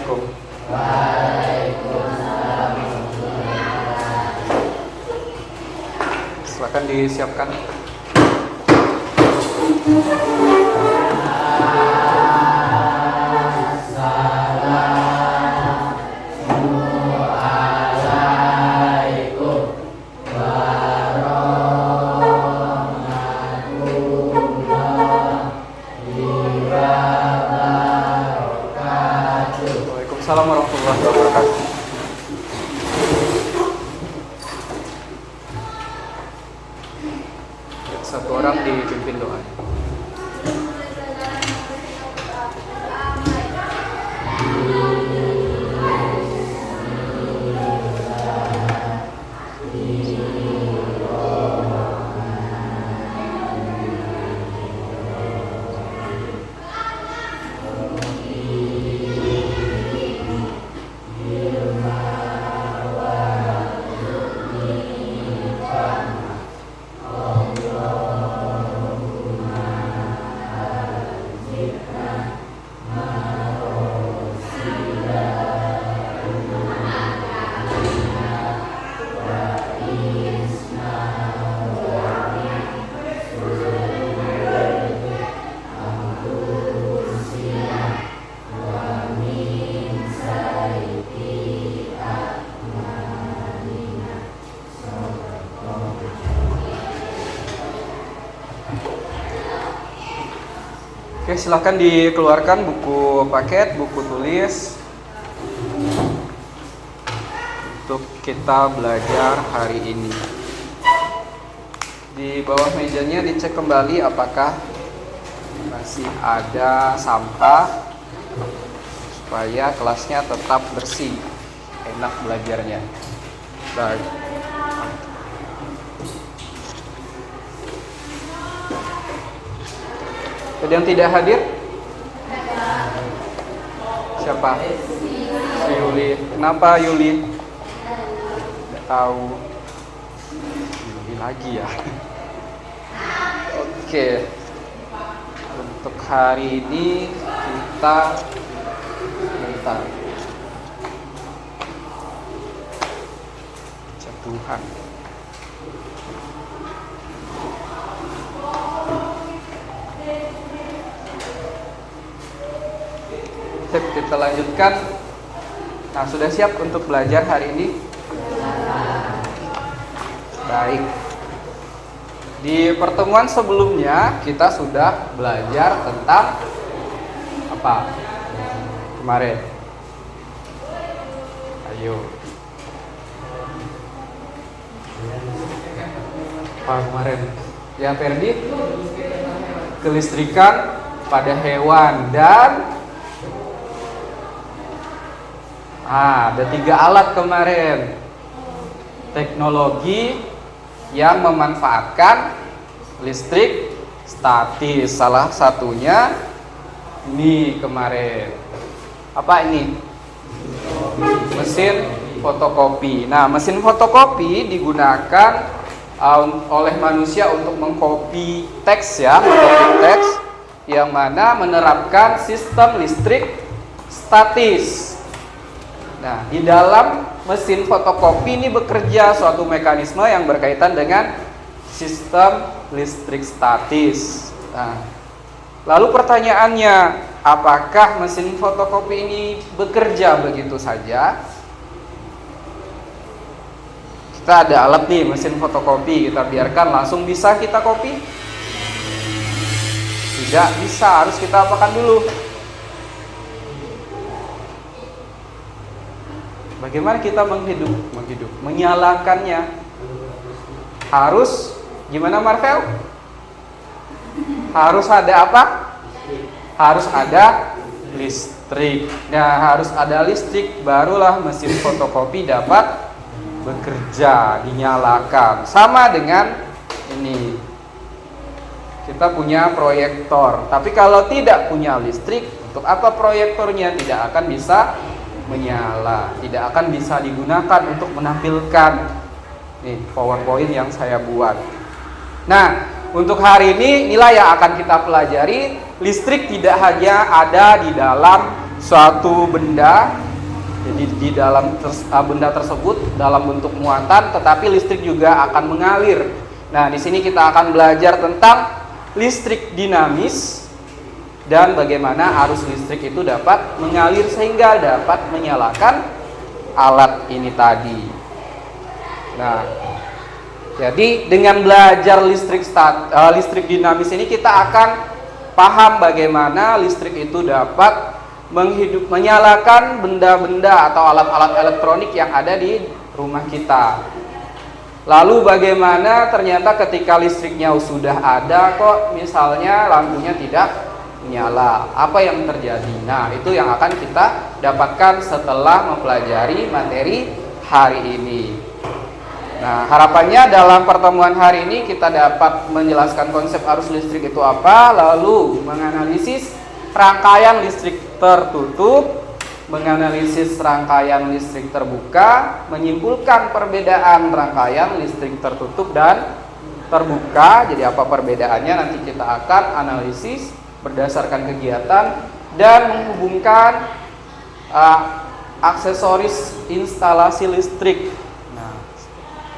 Assalamualaikum. Silakan disiapkan. Waalaikumsalam warahmatullahi wabarakatuh. Satu orang dipimpin doa. Oke, silahkan dikeluarkan buku paket, buku tulis untuk kita belajar hari ini. Di bawah mejanya dicek kembali apakah masih ada sampah supaya kelasnya tetap bersih, enak belajarnya. Baik. Ada yang tidak hadir? Siapa? Si Yuli. Kenapa Yuli? Tidak tahu. Yuli lagi ya. Oke. Untuk hari ini kita bentar. Jatuhan. Kita lanjutkan. Nah, sudah siap untuk belajar hari ini? Baik. Di pertemuan sebelumnya kita sudah belajar tentang apa? Kemarin. Ayo. Apa kemarin? Ya, Ferdi? Kelistrikan pada hewan dan ada 3 alat kemarin. Teknologi yang memanfaatkan listrik statis. Salah satunya ini kemarin. Apa ini? Mesin fotokopi. Nah, mesin fotokopi digunakan oleh manusia untuk mengcopy teks ya, mengcopy teks yang mana menerapkan sistem listrik statis. Nah, di dalam mesin fotokopi ini bekerja suatu mekanisme yang berkaitan dengan sistem listrik statis. Nah, lalu pertanyaannya, apakah mesin fotokopi ini bekerja begitu saja? Kita ada alat nih, mesin fotokopi, kita biarkan langsung bisa kita copy? Tidak bisa, harus kita apakan dulu? Bagaimana kita menyalakannya? Harus gimana, Marvel? Harus ada apa? Harus ada listrik. Nah, harus ada listrik barulah mesin fotokopi dapat bekerja, dinyalakan. Sama dengan ini. Kita punya proyektor, tapi kalau tidak punya listrik, untuk apa proyektornya? Tidak akan bisa menyala, tidak akan bisa digunakan untuk menampilkan nih PowerPoint yang saya buat. Nah, untuk hari ini inilah yang akan kita pelajari. Listrik tidak hanya ada di dalam suatu benda, jadi di dalam benda tersebut dalam bentuk muatan, tetapi listrik juga akan mengalir. Nah, di sini kita akan belajar tentang listrik dinamis dan bagaimana arus listrik itu dapat mengalir sehingga dapat menyalakan alat ini tadi. Nah, jadi dengan belajar listrik dinamis ini kita akan paham bagaimana listrik itu dapat menyalakan benda-benda atau alat-alat elektronik yang ada di rumah kita. Lalu bagaimana ternyata ketika listriknya sudah ada kok misalnya lampunya tidak menyala, apa yang terjadi? Nah, itu yang akan kita dapatkan setelah mempelajari materi hari ini. Nah, harapannya dalam pertemuan hari ini kita dapat menjelaskan konsep arus listrik itu apa, lalu menganalisis rangkaian listrik tertutup, menganalisis rangkaian listrik terbuka, menyimpulkan perbedaan rangkaian listrik tertutup dan terbuka. Jadi apa perbedaannya nanti kita akan analisis berdasarkan kegiatan dan menghubungkan aksesoris instalasi listrik. Nah,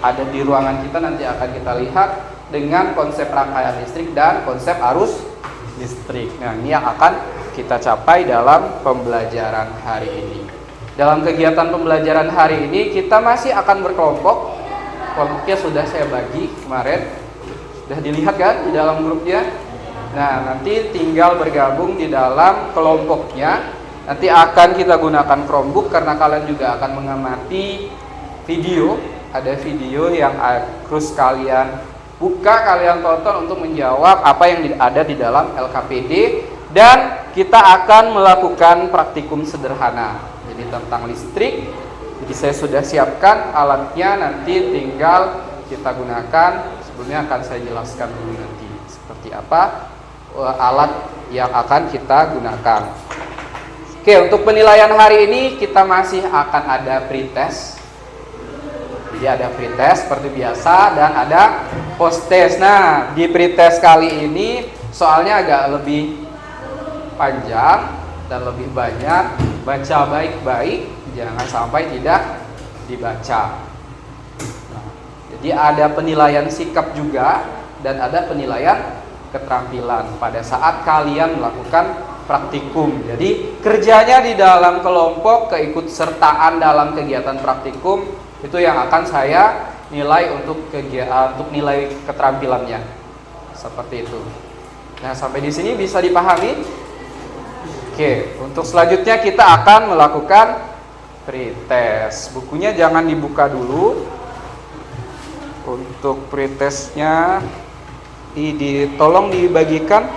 ada di ruangan kita nanti akan kita lihat dengan konsep rangkaian listrik dan konsep arus listrik. Nah, ini yang akan kita capai dalam pembelajaran hari ini. Dalam kegiatan pembelajaran hari ini kita masih akan berkelompok. Kelompoknya sudah saya bagi kemarin. Sudah dilihat kan di dalam grupnya? Nah, nanti tinggal bergabung di dalam kelompoknya. Nanti akan kita gunakan Chromebook karena kalian juga akan mengamati video. Ada video yang harus kalian buka, kalian tonton untuk menjawab apa yang ada di dalam LKPD, dan kita akan melakukan praktikum sederhana. Jadi tentang listrik. Jadi saya sudah siapkan alatnya, nanti tinggal kita gunakan. Sebelumnya akan saya jelaskan dulu nanti seperti apa alat yang akan kita gunakan. Oke, untuk penilaian hari ini kita masih akan ada pretest. Jadi ada pretest seperti biasa dan ada post-test. Nah, di pretest kali ini soalnya agak lebih panjang dan lebih banyak. Baca baik-baik, jangan sampai tidak dibaca. Nah, jadi ada penilaian sikap juga dan ada penilaian keterampilan pada saat kalian melakukan praktikum. Jadi kerjanya di dalam kelompok, keikutsertaan dalam kegiatan praktikum itu yang akan saya nilai untuk nilai keterampilannya. Seperti itu. Nah, sampai di sini bisa dipahami? Oke, untuk selanjutnya kita akan melakukan pretest. Bukunya jangan dibuka dulu. Untuk pretestnya tolong dibagikan.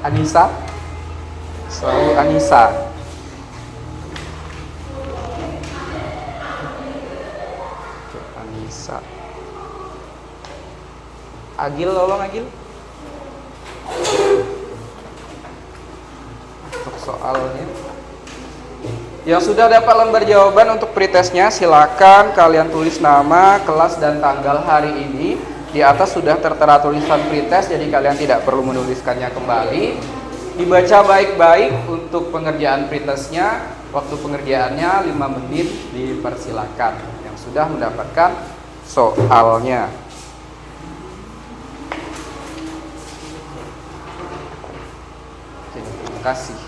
Anissa, selalu Anissa. Anissa. Agil, tolong Agil. Untuk soalnya. Yang sudah dapat lembar jawaban untuk pretestnya, silakan kalian tulis nama, kelas, dan tanggal hari ini. Di atas sudah tertera tulisan pretest, jadi kalian tidak perlu menuliskannya kembali. Dibaca baik-baik untuk pengerjaan pretestnya. Waktu pengerjaannya 5 menit, dipersilakan. Yang sudah mendapatkan soalnya. Terima kasih.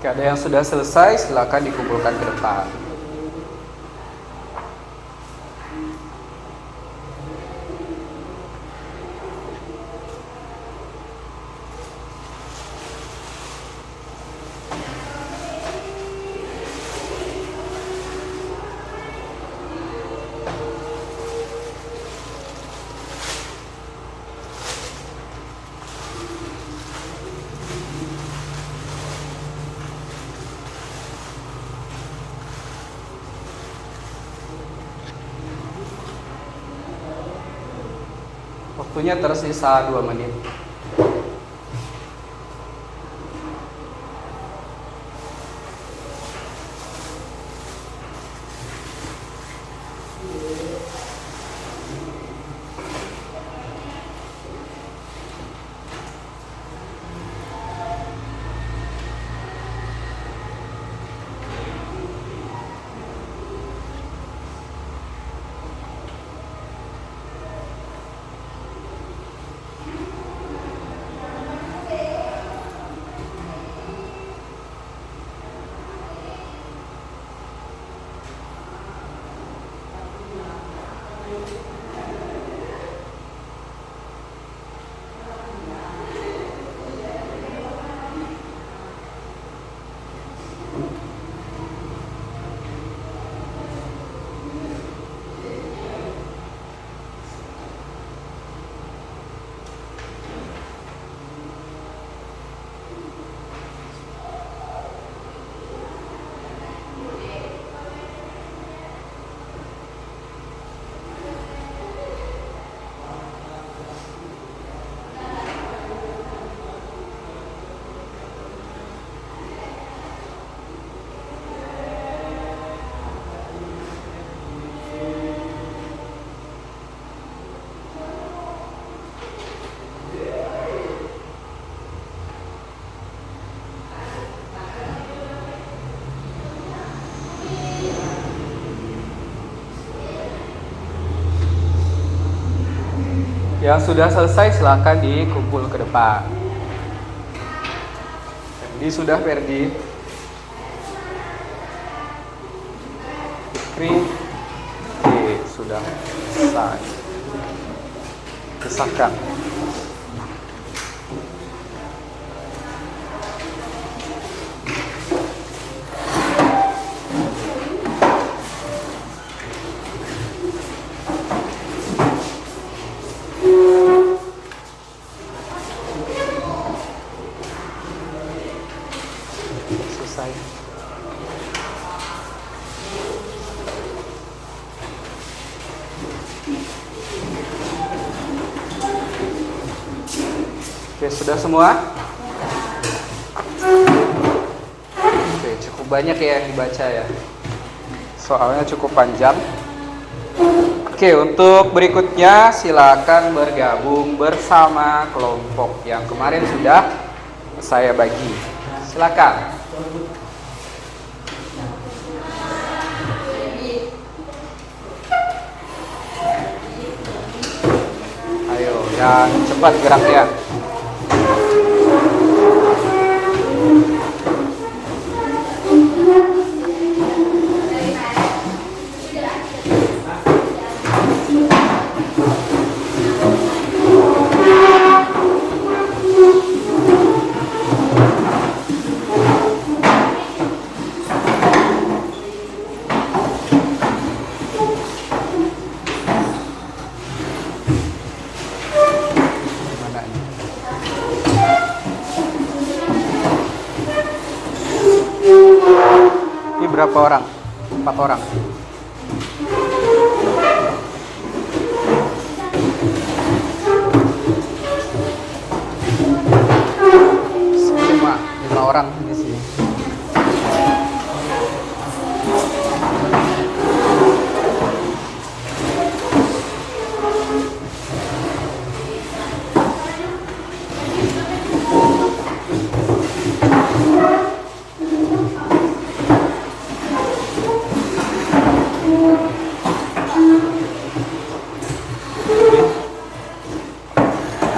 ada yang sudah selesai, silakan dikumpulkan ke depan. Waktunya tersisa 2 menit. Yang sudah selesai silakan dikumpul ke depan. Ferdi sudah, Ferdi. Fikri, oke, sudah selesai. Kesahkan. Oke, sudah semua? Oke, cukup banyak ya yang dibaca ya. Soalnya cukup panjang. Oke, untuk berikutnya silakan bergabung bersama kelompok yang kemarin sudah saya bagi. Silakan. Ayo, yang cepat geraknya. Berapa orang? 4 orang. Lima orang di sini.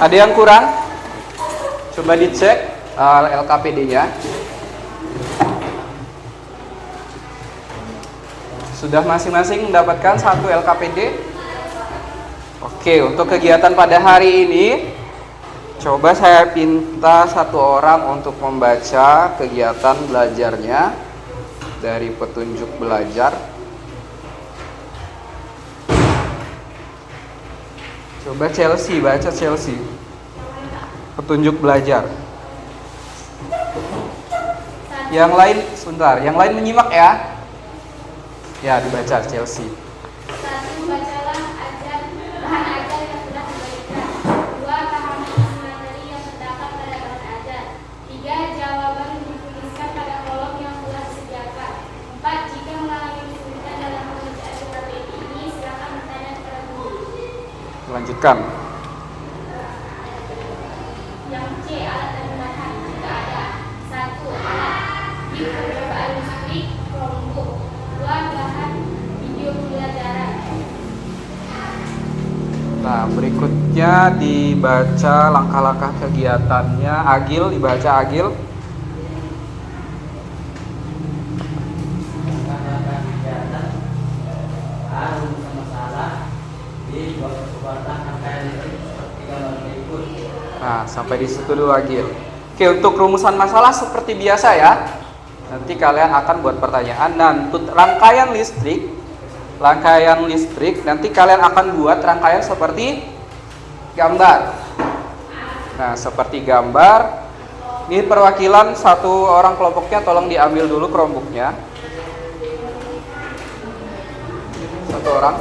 Ada yang kurang? Coba dicek LKPD-nya. Sudah masing-masing mendapatkan 1 LKPD? Oke, untuk kegiatan pada hari ini, coba saya minta 1 orang untuk membaca kegiatan belajarnya dari petunjuk belajar. Coba Chelsea, baca Chelsea. Petunjuk belajar. Yang lain, sebentar, yang lain menyimak ya. Ya, dibaca Chelsea. 1. Bacalah bahan ajar yang sudah diberikan. 2. Pahami isi materi yang terdapat pada bahan ajar. 3. Jawaban dituliskan pada kolom yang telah disediakan. 4. Jika mengalami kesulitan dalam mengerjakan LKPD ini, silakan bertanya kepada guru. Lanjutkan. Yang C. Alat dan bahan. Jika ada: 1. Alat di percobaan listrik, Chromebook. 2. Bahan video pembelajaran. Nah, berikutnya dibaca langkah-langkah kegiatannya. Agil, dibaca Agil. Nah, sampai di situ dulu Agil. Oke, untuk rumusan masalah seperti biasa ya. Nanti kalian akan buat pertanyaan. Nah, untuk rangkaian listrik, nanti kalian akan buat rangkaian seperti gambar. Nah, seperti gambar. Ini perwakilan 1 orang kelompoknya, tolong diambil dulu Chromebooknya. 1 orang.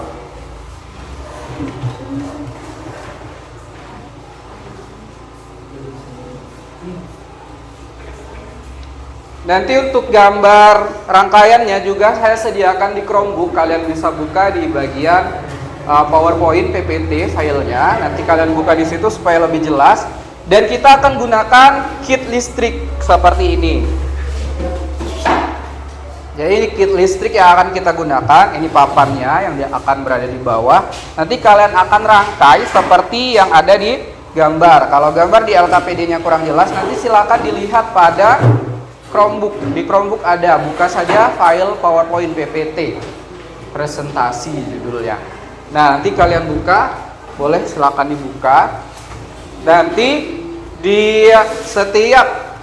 Nanti untuk gambar rangkaiannya juga saya sediakan di Chromebook. Kalian bisa buka di bagian PowerPoint PPT filenya. Nanti kalian buka di situ supaya lebih jelas. Dan kita akan gunakan kit listrik seperti ini. Jadi ini kit listrik yang akan kita gunakan. Ini papannya yang akan berada di bawah. Nanti kalian akan rangkai seperti yang ada di gambar. Kalau gambar di LKPD-nya kurang jelas, nanti silakan dilihat pada Chromebook. Di Chromebook ada, buka saja file PowerPoint PPT. Presentasi judulnya. Nah, nanti kalian buka, boleh silakan dibuka. Nanti di setiap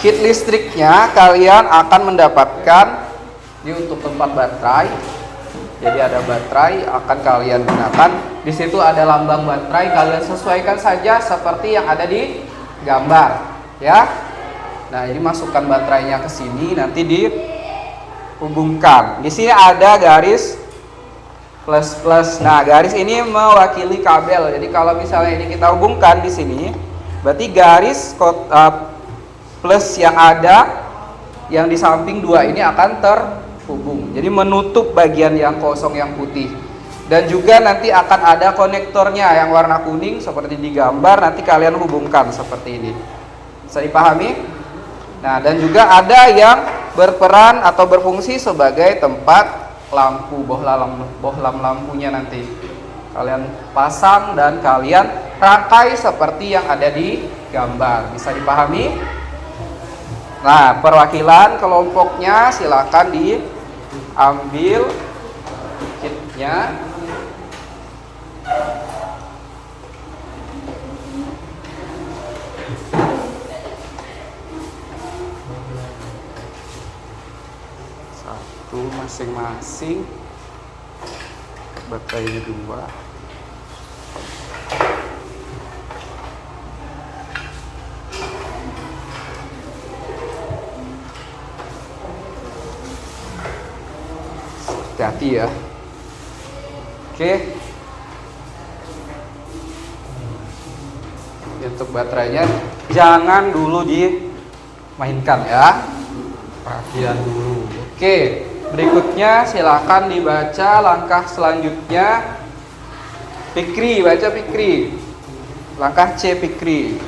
kit listriknya kalian akan mendapatkan ini untuk tempat baterai. Jadi ada baterai akan kalian gunakan. Di situ ada lambang baterai, kalian sesuaikan saja seperti yang ada di gambar, ya. Nah, ini masukkan baterainya ke sini, nanti dihubungkan. Di sini ada garis plus. Nah, garis ini mewakili kabel. Jadi kalau misalnya ini kita hubungkan di sini, berarti garis plus yang ada yang di samping 2 ini akan terhubung. Jadi menutup bagian yang kosong yang putih. Dan juga nanti akan ada konektornya yang warna kuning seperti di gambar, nanti kalian hubungkan seperti ini. Bisa dipahami? Nah, dan juga ada yang berperan atau berfungsi sebagai tempat lampu, bohlam lampunya nanti kalian pasang dan kalian rangkai seperti yang ada di gambar. Bisa dipahami? Nah, perwakilan kelompoknya silakan diambil kitnya. Satu masing-masing, baterainya 2. Hati-hati ya. Oke. Untuk baterainya jangan dulu dimainkan ya. Perhatian dulu. Oke, berikutnya silakan dibaca langkah selanjutnya. Fikri, baca Fikri. Langkah C Fikri.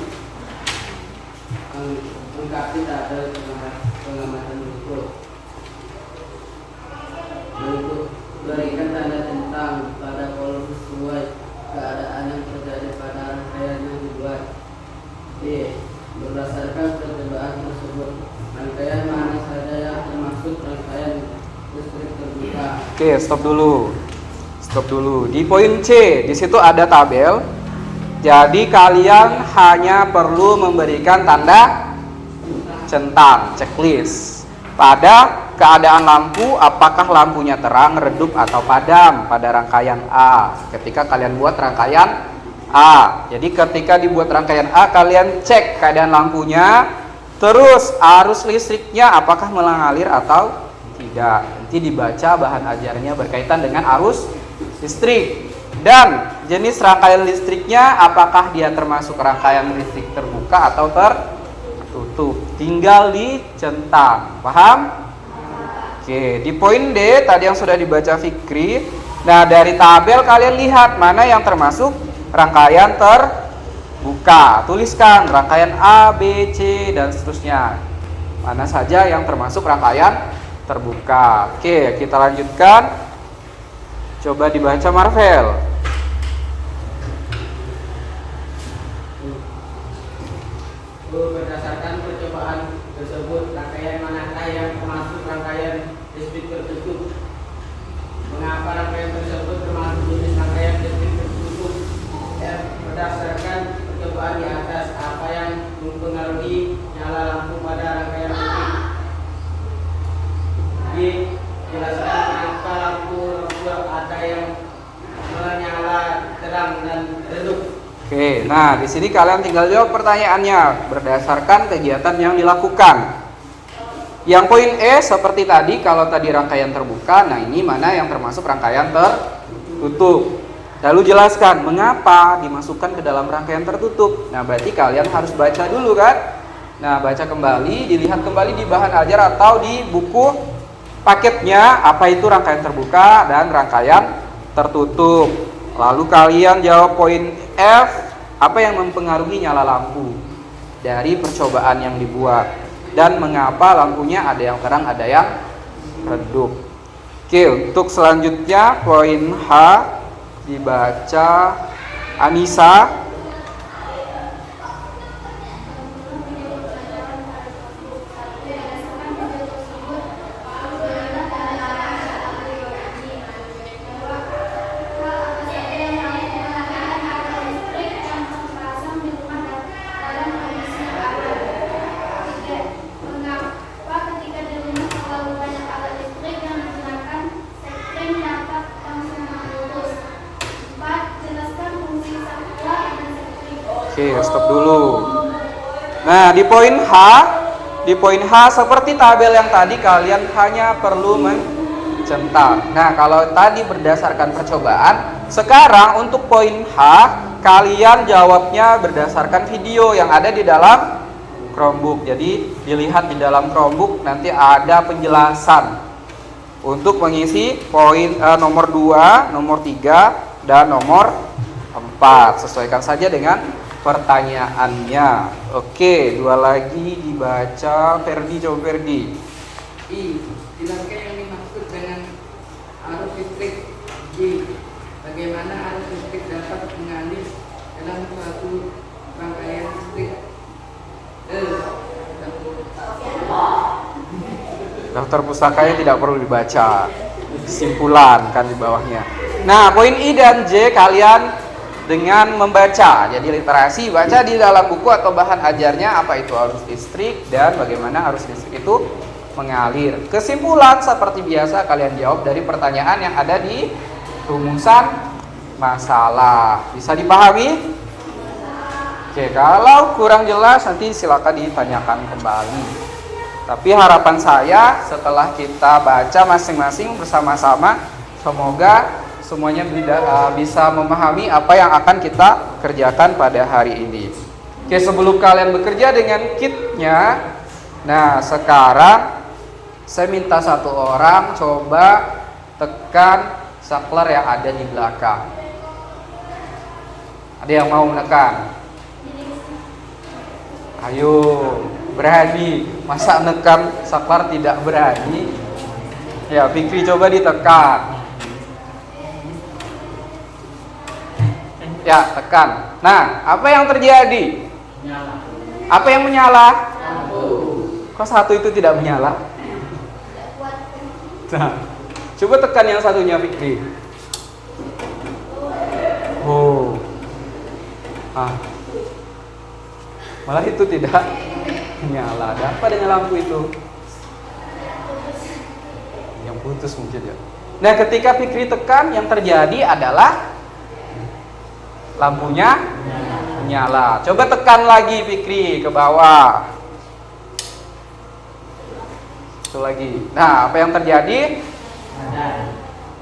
Lengkapi tabel pengamatan ukur. Berikan tanda tentang pada kolom sesuai keadaan yang terjadi pada rangkaian yang dibuat. B. Berdasarkan percobaan tersebut, rangkaian mana saja yang termasuk Oke, stop dulu. Stop dulu. Di poin C, di situ ada tabel. Jadi kalian hanya perlu memberikan tanda centang, checklist. Pada keadaan lampu, apakah lampunya terang, redup, atau padam pada rangkaian A. Ketika kalian buat rangkaian A. Jadi ketika dibuat rangkaian A, kalian cek keadaan lampunya, terus arus listriknya apakah mengalir atau tidak. Nanti dibaca bahan ajarnya berkaitan dengan arus listrik. Dan jenis rangkaian listriknya, apakah dia termasuk rangkaian listrik terbuka atau tertutup. Tinggal dicentang. Paham? Oke, di poin D tadi yang sudah dibaca Fikri. Nah, dari tabel kalian lihat mana yang termasuk rangkaian terbuka. Tuliskan rangkaian A, B, C, dan seterusnya. Mana saja yang termasuk rangkaian terbuka. Oke, kita lanjutkan. Coba dibaca Marvel. Berdasarkan percobaan tersebut, rangkaian manakah yang termasuk rangkaian listrik tertutup? Mengapa rangkaian tersebut termasuk jenis rangkaian listrik tertutup? Berdasarkan percobaan di atas, apa yang mempengaruhi nyala lampu pada rangkaian listrik? B. Jelaskan kenapa lampu ada yang menyala terang dan redup. Oke, nah di sini kalian tinggal jawab pertanyaannya berdasarkan kegiatan yang dilakukan. Yang poin E seperti tadi, kalau tadi rangkaian terbuka, nah ini mana yang termasuk rangkaian tertutup. Lalu jelaskan mengapa dimasukkan ke dalam rangkaian tertutup. Nah berarti kalian harus baca dulu kan. Nah baca kembali, dilihat kembali di bahan ajar atau di buku paketnya apa itu rangkaian terbuka dan rangkaian tertutup. Lalu kalian jawab poin F, apa yang mempengaruhi nyala lampu dari percobaan yang dibuat dan mengapa lampunya ada yang terang, ada yang redup. Oke, untuk selanjutnya poin H dibaca Anissa. Oke, stop dulu. Nah, di poin H seperti tabel yang tadi kalian hanya perlu mencentang. Nah, kalau tadi berdasarkan percobaan, sekarang untuk poin H kalian jawabnya berdasarkan video yang ada di dalam Chromebook. Jadi, dilihat di dalam Chromebook nanti ada penjelasan untuk mengisi poin nomor 2, nomor 3 dan nomor 4. Sesuaikan saja dengan pertanyaannya. Oke, dua lagi dibaca Ferdi, coba Ferdi. Jelaskan yang dimaksud dengan arus listrik. G. Bagaimana arus listrik dapat mengalir dalam suatu rangkaian listrik? Daftar pusakanya tidak perlu dibaca. Kesimpulan kan di bawahnya. Nah, poin I dan J kalian dengan membaca, jadi literasi, baca di dalam buku atau bahan ajarnya apa itu arus listrik dan bagaimana arus listrik itu mengalir. Kesimpulan seperti biasa kalian jawab dari pertanyaan yang ada di rumusan masalah. Bisa dipahami? Oke, kalau kurang jelas nanti silakan ditanyakan kembali. Tapi harapan saya setelah kita baca masing-masing bersama-sama, semoga semuanya bisa memahami apa yang akan kita kerjakan pada hari ini. Oke, sebelum kalian bekerja dengan kitnya, nah sekarang saya minta satu orang coba tekan saklar yang ada di belakang. Ada yang mau menekan? Ayo, berani. Masa nekan saklar tidak berani? Ya, Fikri coba ditekan. Ya, tekan. Nah, apa yang terjadi? Menyala. Apa yang menyala? Lampu. Kok satu itu tidak menyala? Nah, Coba tekan yang satunya, Fikri. Oh. Malah itu tidak nyala. Ada apa dengan lampu itu? Yang putus mungkin ya. Nah, ketika Fikri tekan, yang terjadi adalah lampunya nyala. Coba tekan lagi, Fikri, ke bawah. Itu lagi. Nah, apa yang terjadi?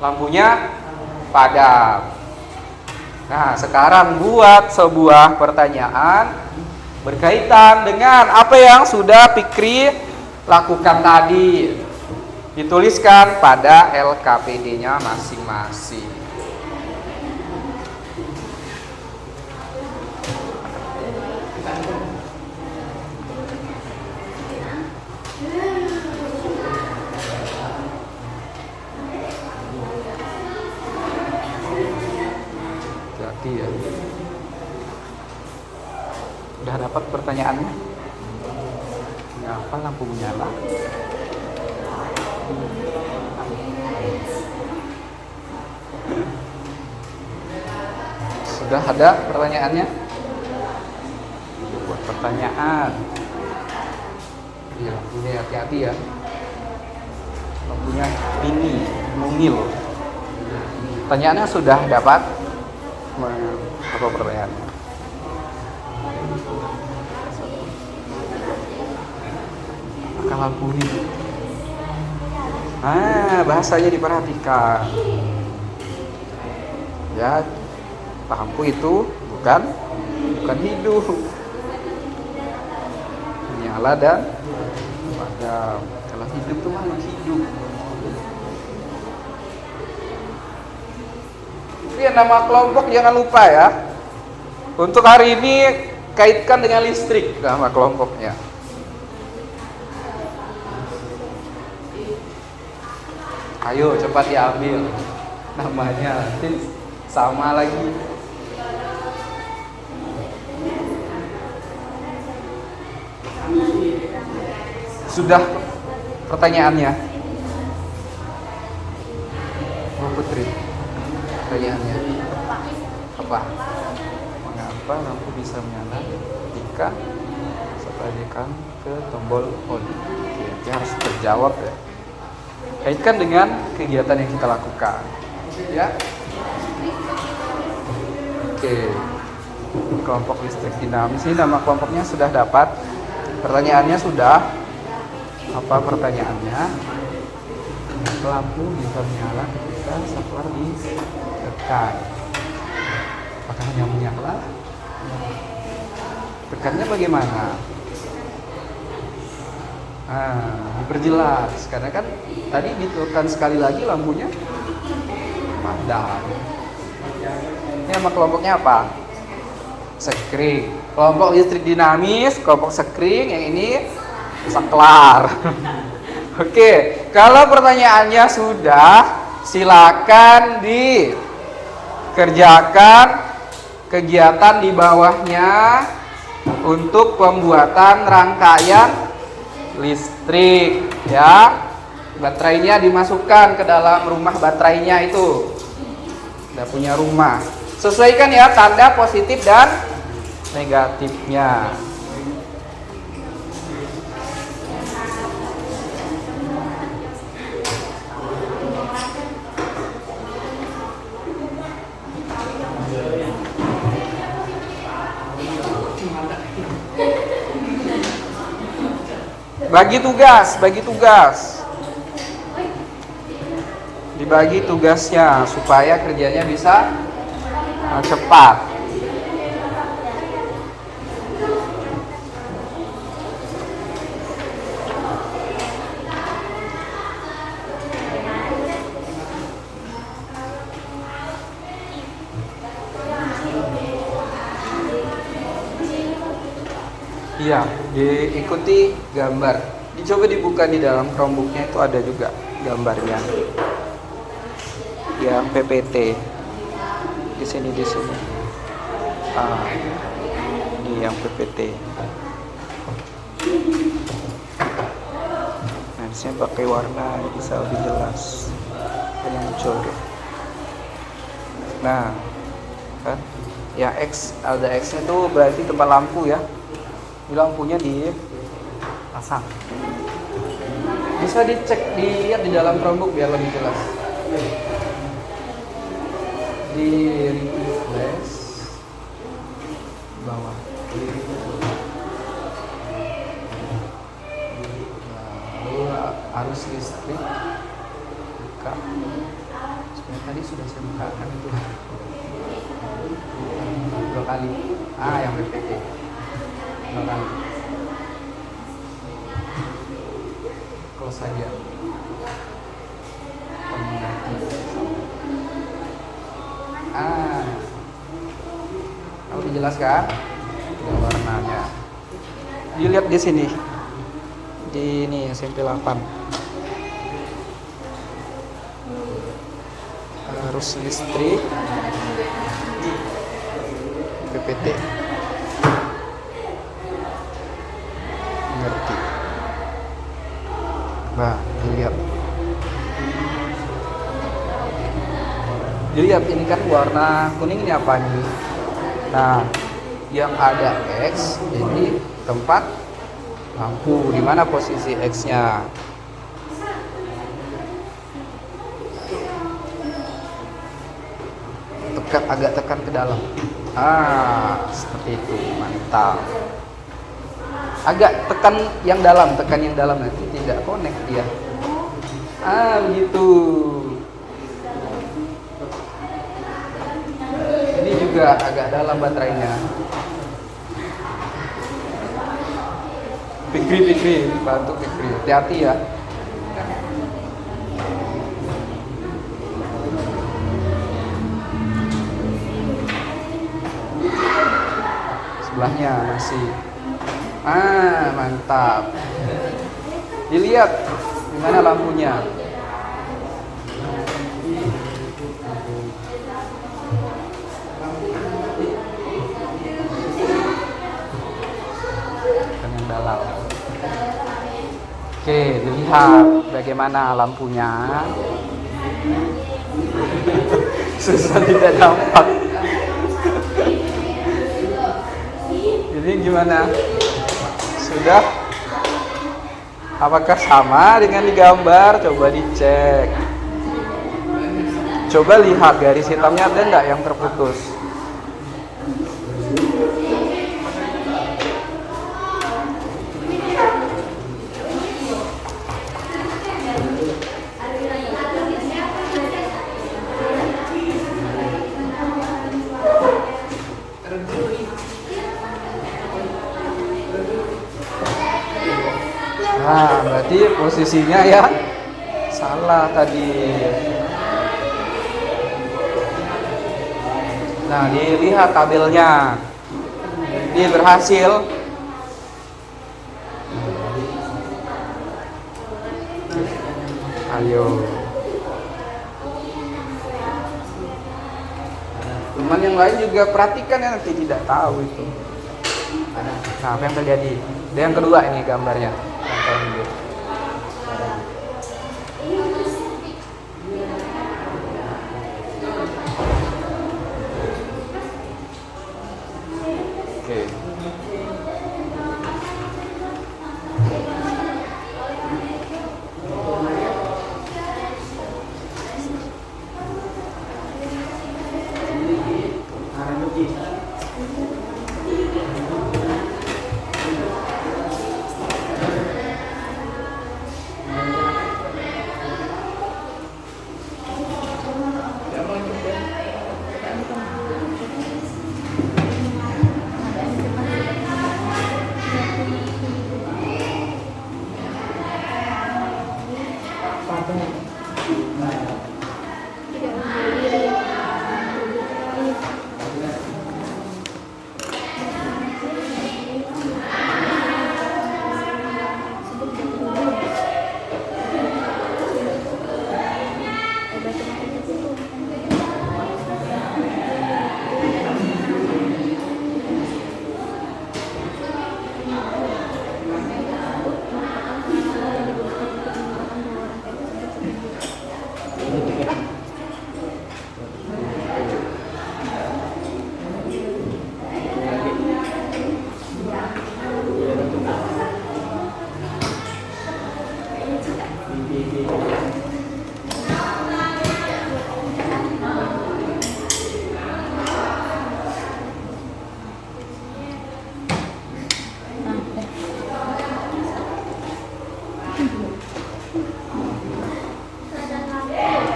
Lampunya padam. Nah, sekarang buat sebuah pertanyaan berkaitan dengan apa yang sudah Fikri lakukan tadi. Dituliskan pada LKPD-nya masing-masing. Jadi ya. Udah dapat pertanyaannya? Kenapa lampu menyala? Sudah ada pertanyaannya? Buat pertanyaan. Ya, ini hati-hati ya. Lampunya mini, mungil. Pertanyaannya sudah dapat? Apa pertanyaannya? Maka lampu ini. Bahasanya diperhatikan. Ya, lampu itu bukan hidup. Menyala dan padam. Kalau hidup itu makhluk hidup. Ini nama kelompok jangan lupa ya. Untuk hari ini kaitkan dengan listrik nama kelompoknya. Ayo cepat diambil namanya, nanti sama lagi. Sudah pertanyaannya? Oh, Putri, pertanyaannya apa? Mengapa lampu bisa menyala jika setelah ke tombol on? Oke, harus terjawab ya. Kaitkan dengan kegiatan yang kita lakukan, ya. Oke, kelompok listrik dinamis ini nama kelompoknya sudah dapat. Pertanyaannya sudah. Apa pertanyaannya? Lampu bisa menyala ketika saklar ditekan. Apakah hanya menyala? Tekannya bagaimana? Diperjelas karena kan tadi ditekan sekali lagi lampunya padam. Ini nama kelompoknya apa? Sekring. Kelompok listrik dinamis, kelompok sekring, yang ini saklar. Oke, kalau pertanyaannya sudah, silakan dikerjakan kegiatan di bawahnya untuk pembuatan rangkaian listrik, ya. Baterainya dimasukkan ke dalam rumah baterainya itu. Udah punya rumah. Sesuaikan ya tanda positif dan negatifnya. Bagi tugas. Dibagi tugasnya supaya kerjanya bisa cepat. Iya, diikuti gambar. Dicoba dibuka di dalam Chromebooknya, itu ada juga gambarnya. Yang PPT. Di sini. Ini yang PPT. Harusnya pakai warna bisa lebih jelas. Ini muncul. Nah, kan? Ya X, ada X-nya itu berarti tempat lampu ya. Ini lampunya dipasang. Bisa dicek, dilihat di dalam Chromebook biar lebih jelas. Di refresh bawah. Lalu arus listrik buka. Sebenarnya tadi sudah saya bukakan itu. 2 kali. Yang PPT 2 kali. Close saja. Kalau dijelaskan warnanya. Dilihat di sini. Di ini SMP 8. Arus listrik PPT. Ngerti. Nah, dilihat ini kan warna kuning ini apa nih? Nah, yang ada X ini tempat lampu. Di mana posisi X-nya? Agak tekan ke dalam. Seperti itu, mantap. Agak tekan yang dalam nanti tidak connect dia. Begitu. Ini juga agak dalam baterainya. Pikri, bantu Pikri. Hati-hati ya. Sebelahnya masih. Mantap. Dilihat di mana lampunya. Yang dalam. Oke, dilihat bagaimana lampunya. Susah tidak nampak. Ini gimana? Sudah? Apakah sama dengan di gambar? Coba dicek. Coba lihat garis hitamnya ada enggak yang terputus? Berarti posisinya ya salah tadi. Nah, dilihat tabelnya. Ini berhasil. Ayo. Teman yang lain juga perhatikan ya, nanti tidak tahu itu. Nah, apa yang terjadi? Yang kedua ini gambarnya. Oke.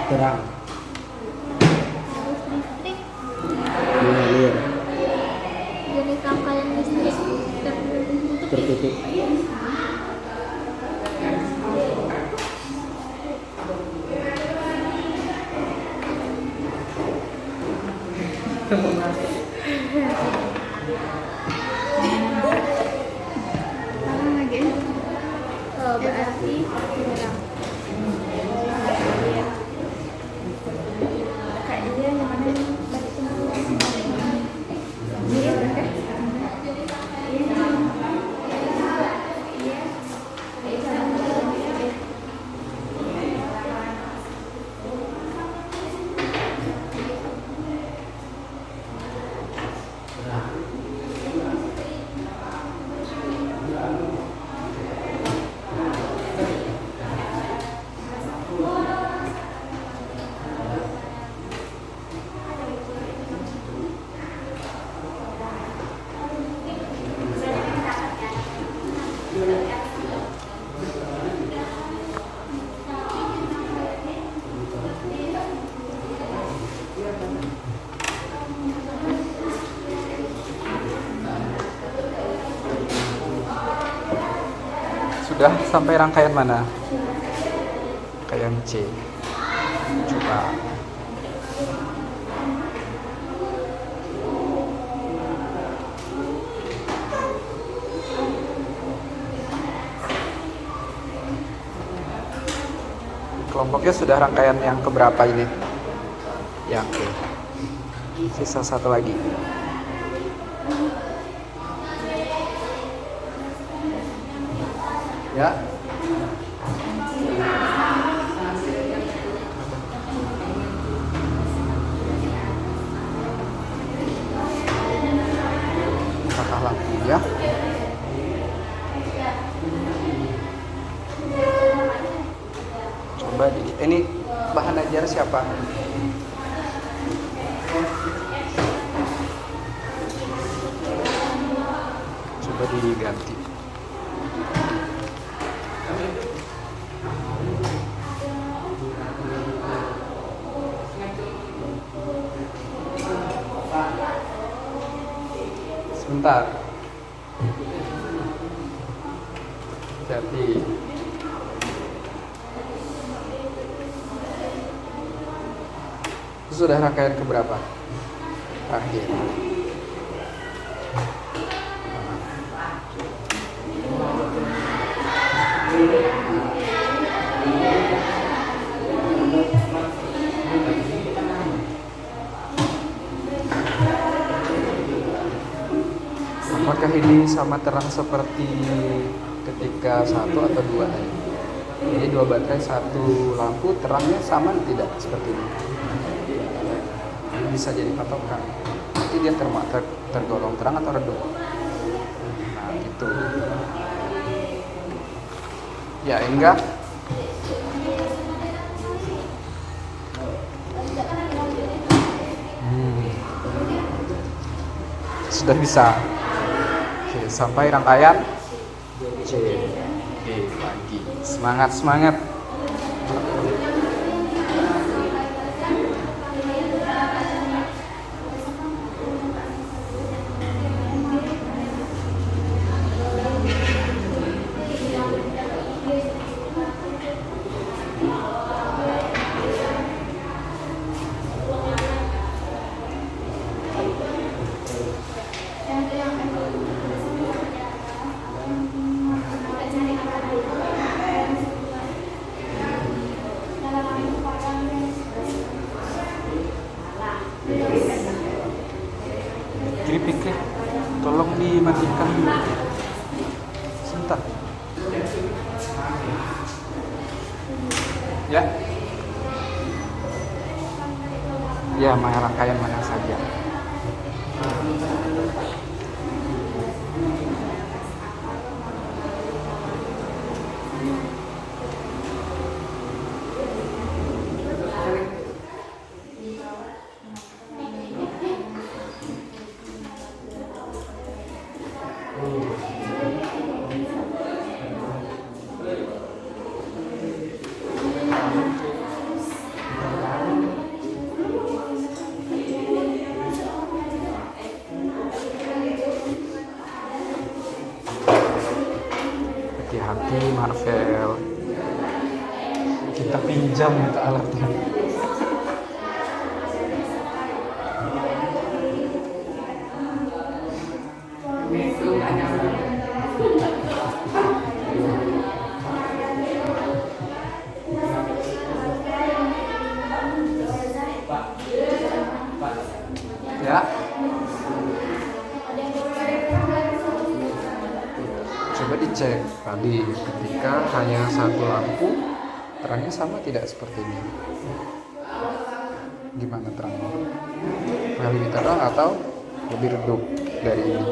terang. Arus listrik. Mengalir. Jenis rangkaian listrik tertutup. Tertutup. Mana lagi? Oh, berarti kurang. Kayaknya yang mana balik semua. Iya, udah kan? Sudah sampai rangkaian mana? Rangkaian C. Coba. Kelompoknya sudah rangkaian yang keberapa ini? Yang ke. Sisa satu lagi. Ya. Kakak lampu ya. Coba ini bahan ajar siapa? Coba diganti. Sebentar. Jadi itu sudah rangkaian keberapa? Terakhir. Apakah ini sama terang seperti ketika satu atau dua tadi? Jadi dua baterai satu lampu terangnya sama tidak seperti ini? Ini bisa jadi patokan. Nanti dia tergolong terang atau redup. Nah gitu. Ya enggak? Sudah bisa. Oke, sampai rangkaian C. D lagi. Semangat, semangat. Pikir, tolong dimatikan dulu. Sebentar. Ya. Ya, mana rangkaian mana saja. Sel. Kita pinjam itu alatnya. Itu nggak nyambung. Ya. Coba dicek tadi ketika hanya satu lampu, terangnya sama tidak seperti ini? Gimana terangnya? Lebih terang atau lebih redup dari ini?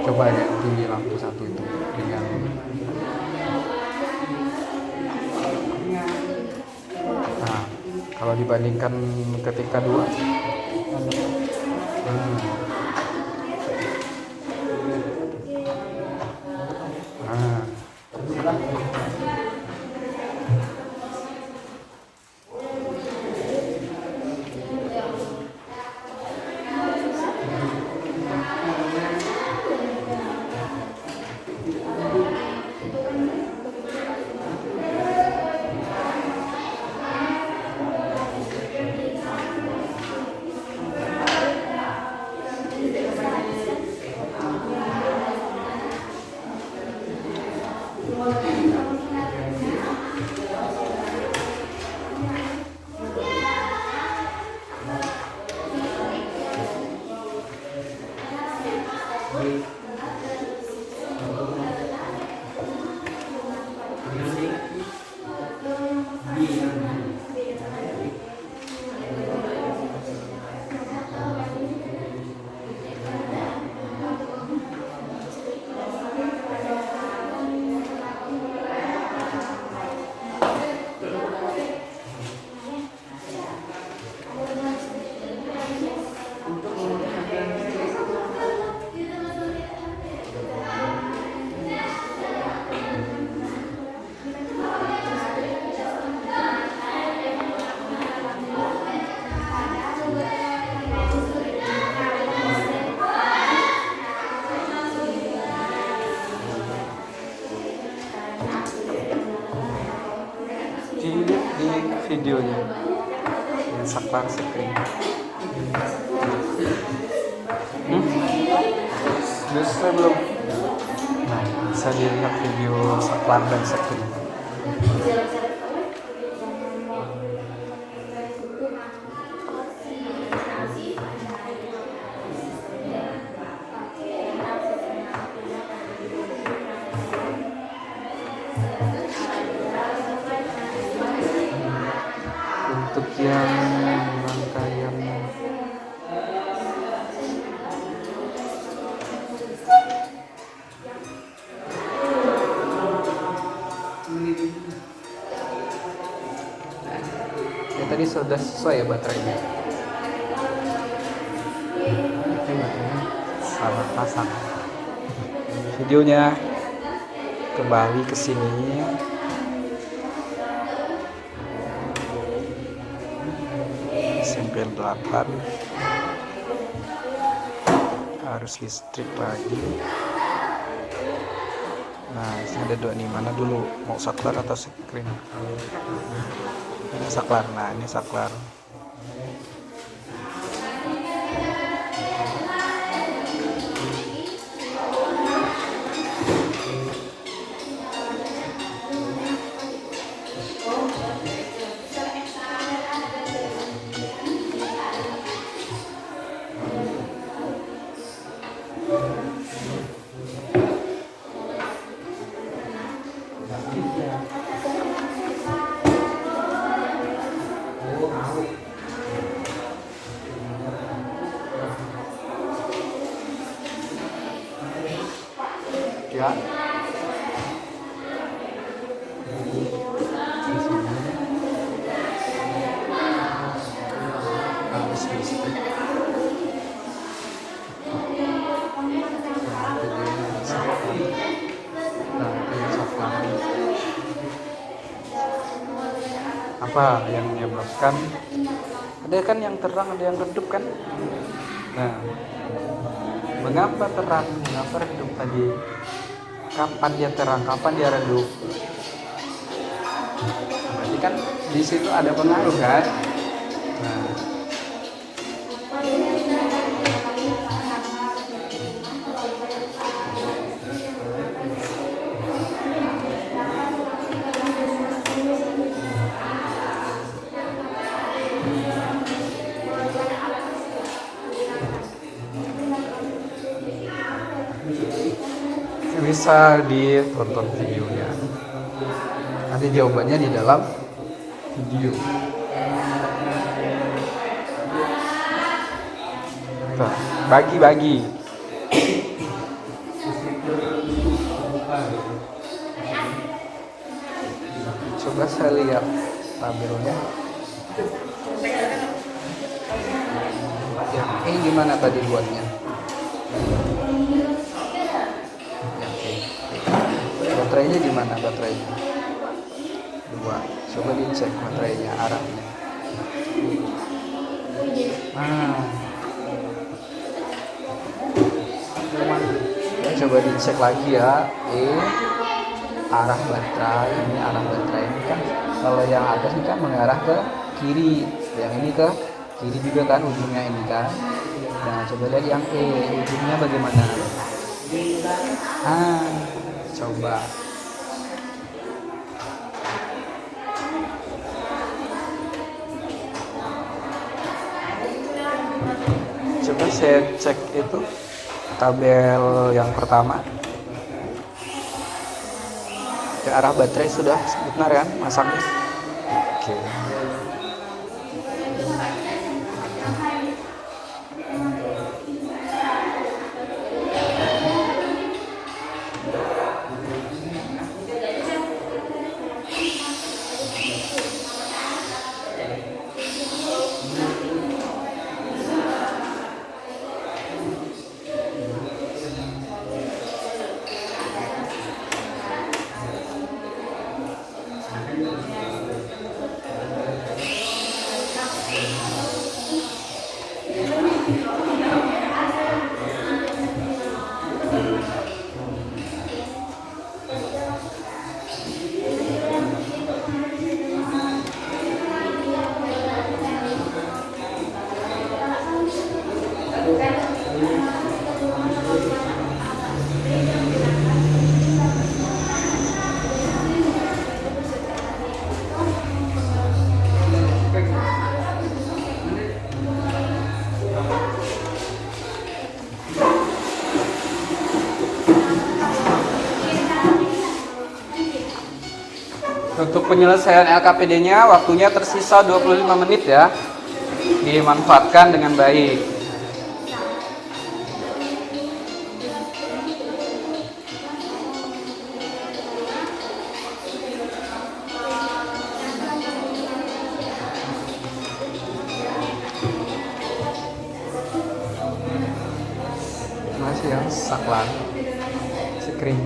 Coba ya di lampu satu itu dengan nah, kalau dibandingkan ketika dua, nah, di videonya yang saklar screen. Bisa belum? Nah, bisa dilihat video saklar dan screen. Untuk yang rangkaian ya tadi sudah sesuai ya baterainya. Oke, baterainya salah pasang. Videonya kembali ke sini. Sempil 8 harus listrik lagi. Nah, ini ada dua nih, mana dulu mau saklar atau screen? Ini saklar. Nah, ini saklar. Ya. Harus listrik. Apa yang menyebabkan? Ada kan yang terang, ada yang redup kan? Nah, mengapa terang, mengapa redup tadi? Kapan dia terang, kapan dia redup? kan di situ ada pengaruh kan. Nah, bisa ditonton videonya. Nanti jawabannya di dalam video. Tuh, bagi-bagi. Coba saya lihat tabelnya. Ya, ini gimana tadi buatnya? Baterainya gimana baterainya? 2. Coba dicek baterainya, arahnya. Nah, coba dicek lagi ya. Arah baterai, ini arah baterai ini kan kalau yang atas ini kan mengarah ke kiri, yang ini ke kiri juga kan ujungnya ini kan. Nah, coba lihat yang ujungnya bagaimana? Coba. Coba saya cek itu tabel yang pertama. Ke arah baterai sudah benar kan masangnya? Oke. Untuk penyelesaian LKPD-nya waktunya tersisa 25 menit ya. Dimanfaatkan dengan baik. Masih yang saklan. Screen.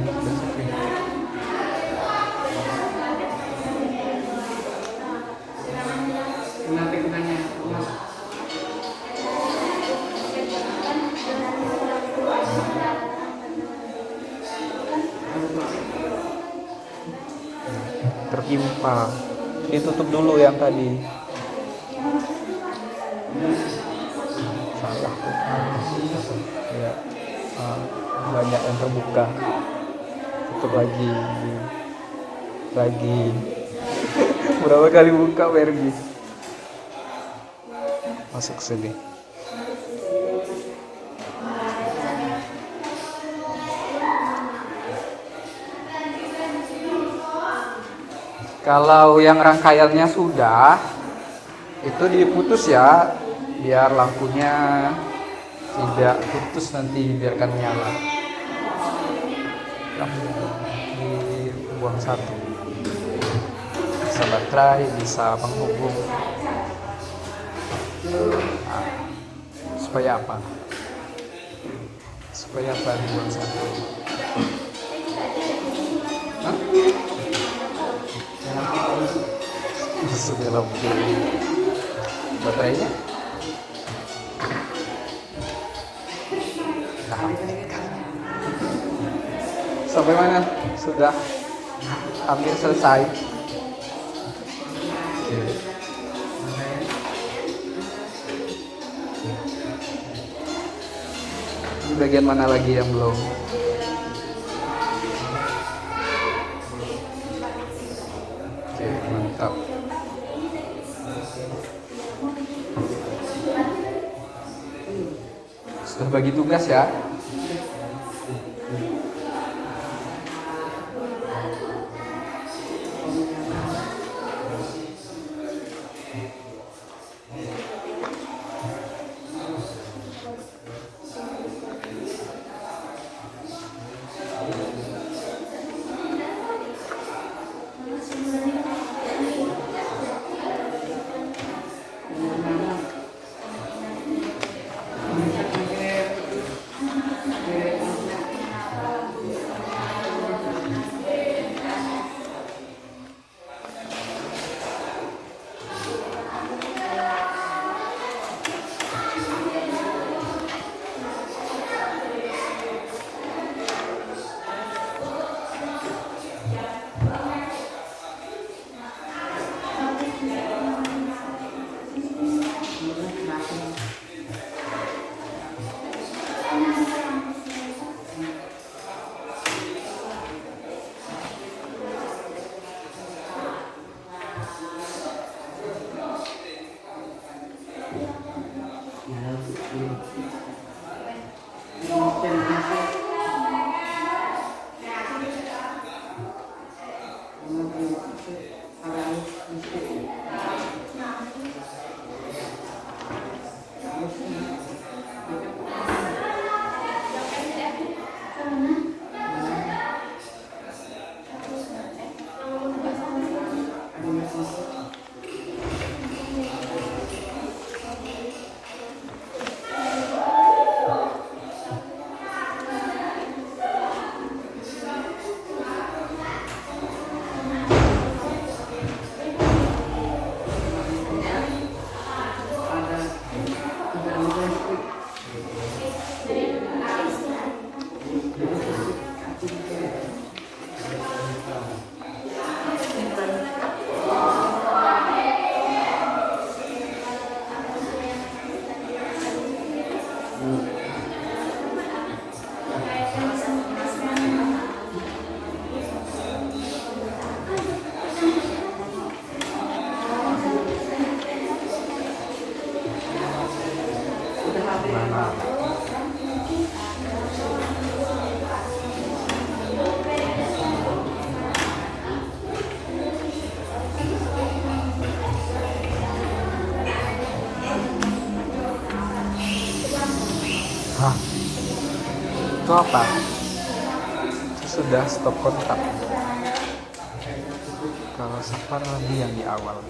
Tertimpa. Ditutup dulu yang tadi. Salah. Ya. Banyak yang terbuka. Tutup lagi. Berapa kali buka pergi. Masuk sini. Kalau yang rangkaiannya sudah, itu diputus ya, biar lampunya tidak putus nanti, biarkan nyala. Dibuang satu. Bisa baterai, bisa penghubung. Nah, supaya apa? Supaya apa dibuang satu? Hah? Sudah lampu. Baterainya? Nah, sampai mana? Sudah hampir selesai. Oke. Ini bagian mana lagi yang belum? Oke, mantap. Sudah bagi tugas ya? Hah? Itu apa? Itu sudah stop kontak. Kalau Safar lagi yang di awal.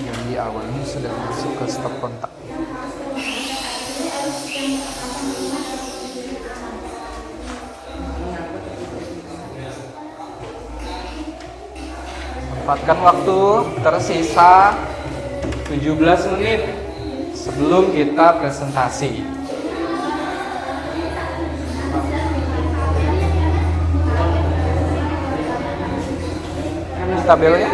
Yang di awal ini sudah masuk ke stop kontak. Manfaatkan waktu tersisa 17 menit sebelum kita presentasi. Ini tabelnya.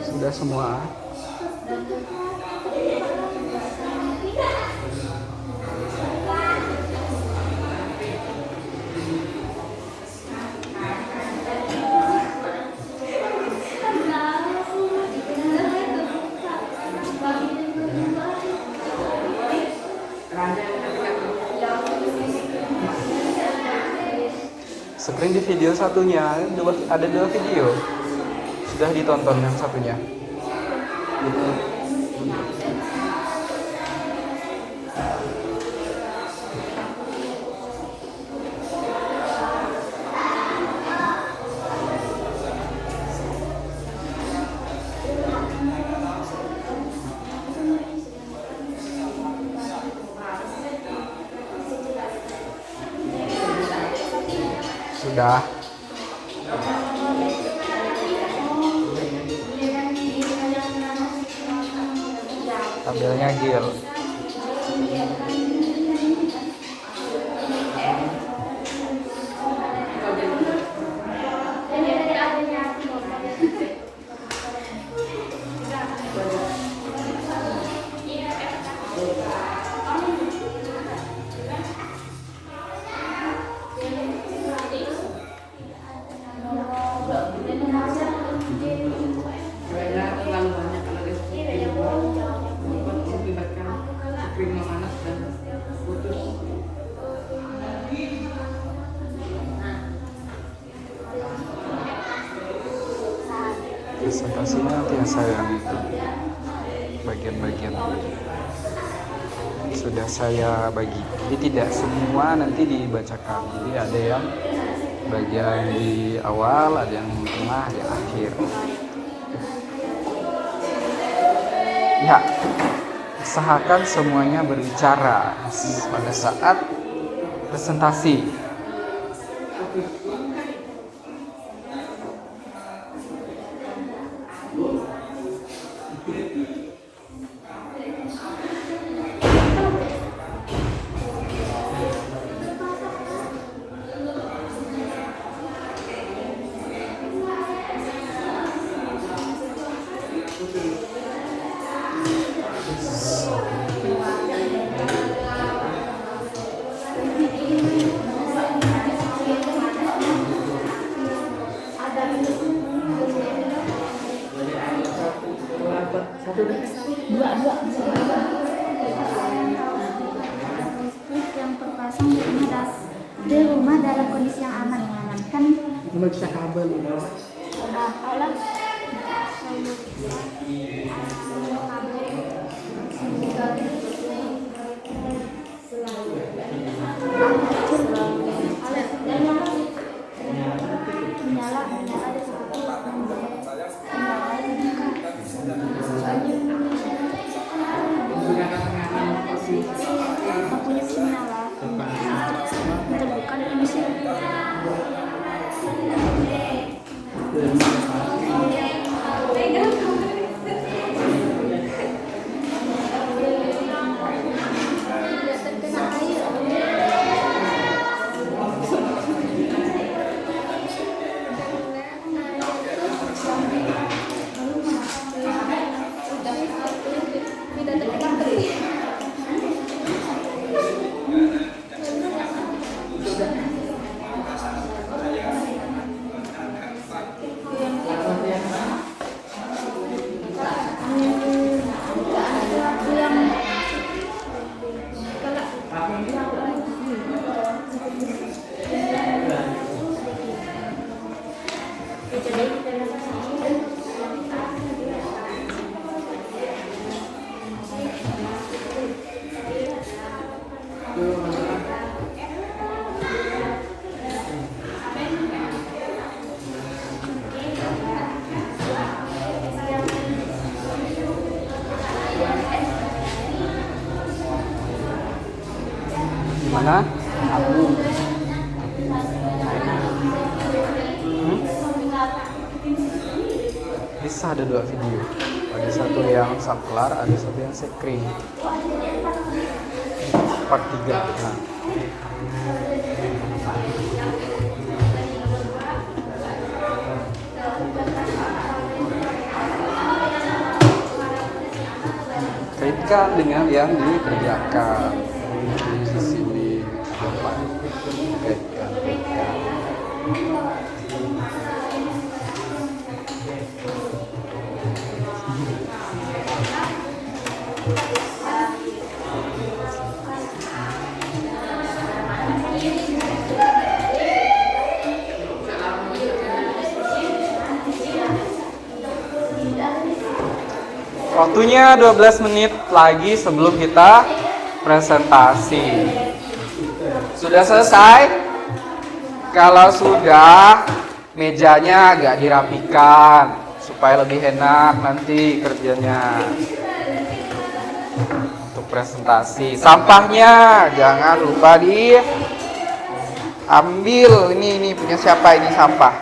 Sudah semua. Screen di video satunya ada dua video. Sudah ditonton yang satunya. Sudah. Tabelnya Gil. Karena terlalu banyak kalori mengakibatkan krim memanas dan putus. Presentasinya nanti yang saya itu bagian-bagian sudah saya bagi. Jadi tidak semua nanti dibacakan. Jadi ada yang bagian di awal, ada yang di tengah, di akhir. Ya, usahakan semuanya berbicara pada saat presentasi. Yang terpasang di rumah dalam kondisi yang aman, mengamankan. Memeriksa kabel. Alat mempunyai sinyal terbuka dan emisi. Tidak terkena air. Tidak terkena air. Gimana? Bisa ada 2 video. Ada satu yang saklar, ada satu yang sekring. Part 3. Nah. Kaitkan dengan yang dikerjakan. Di sini depan. Kaitkan. Waktunya 12 menit lagi sebelum kita presentasi. Sudah selesai? Kalau sudah, mejanya agak dirapikan supaya lebih enak nanti kerjanya. Untuk presentasi. Sampahnya jangan lupa Ambil ini punya siapa ini sampah?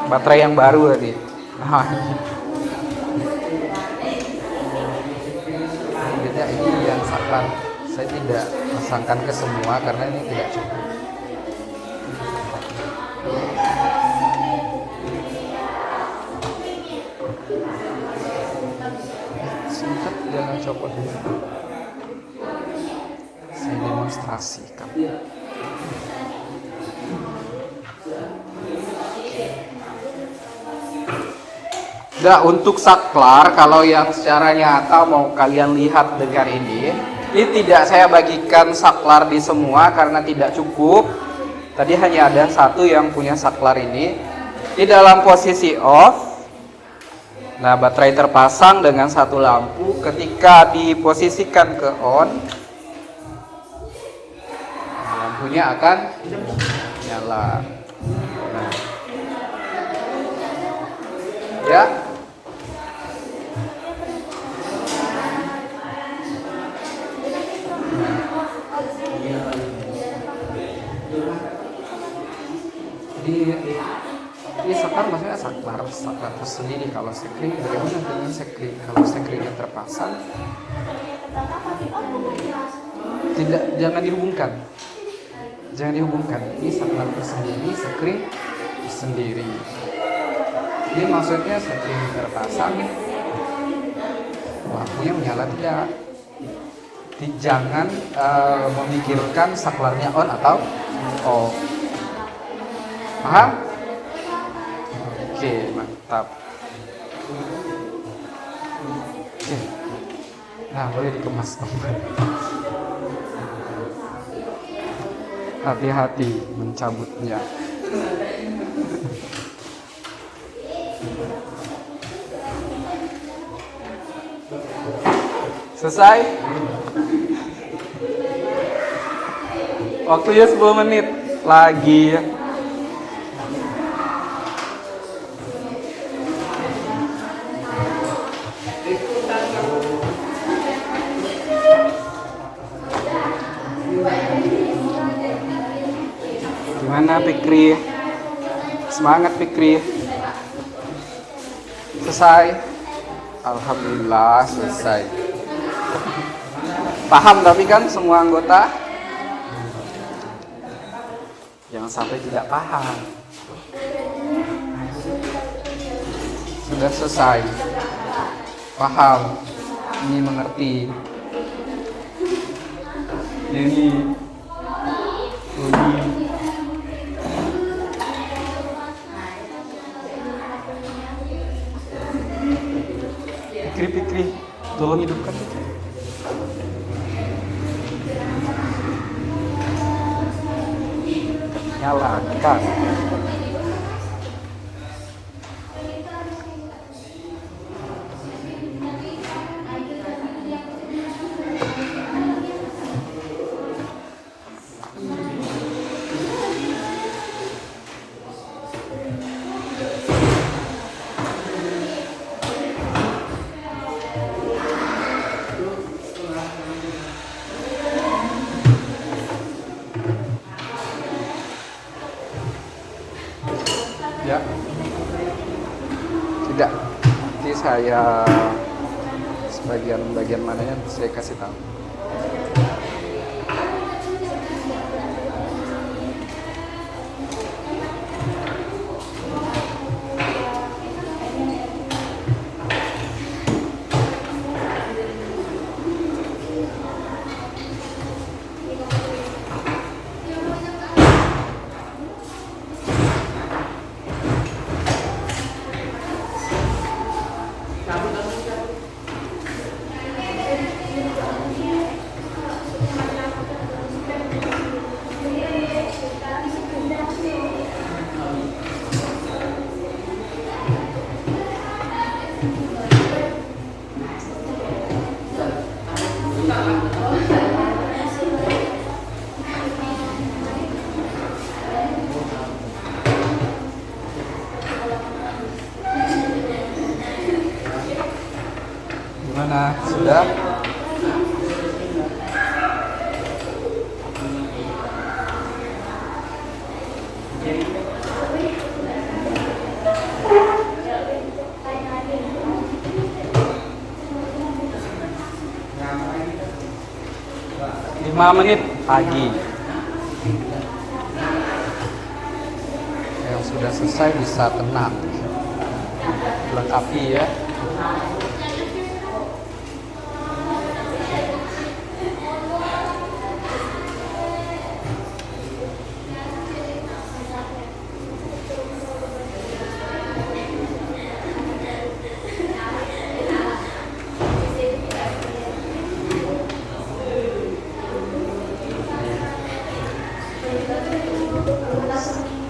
Baterai yang baru tadi. Beda ini yang saklar. Saya tidak pasangkan ke semua karena ini tidak cukup. Singkat, jangan copot dulu. Saya demonstrasikan. Nah, untuk saklar, kalau yang secara nyata mau kalian lihat dengan ini tidak saya bagikan saklar di semua karena tidak cukup. Tadi hanya ada satu yang punya saklar ini. Di dalam posisi off, nah baterai terpasang dengan satu lampu. Ketika diposisikan ke on, lampunya akan nyala. Nah, ya. Ini saklar maksudnya saklar tersendiri. Kalau sekring bagaimana dengan sekring? Kalau sekringnya terpasang, jangan dihubungkan. Ini saklar tersendiri, sekring sendiri. Ini maksudnya sekring terpasang, lampunya menyala tidak. Jangan memikirkan saklarnya on atau off. Paham? Oke, mantap. Oke. Nah, boleh dikemas kembali. Hati-hati mencabutnya. Selesai? Waktunya 10 menit lagi. Gimana Fikri? Semangat Fikri. Selesai? Alhamdulillah selesai. Paham tapi kan semua anggota? Jangan sampai tidak paham. Sudah selesai. Paham. Ini mengerti. Ini Fikri, tolong hidupkan Fikri. Nyalakan. Ya, tidak. Nanti saya bagian mananya saya kasih tahu. 5 menit pagi. Yang sudah selesai bisa tenang. Lengkapi ya.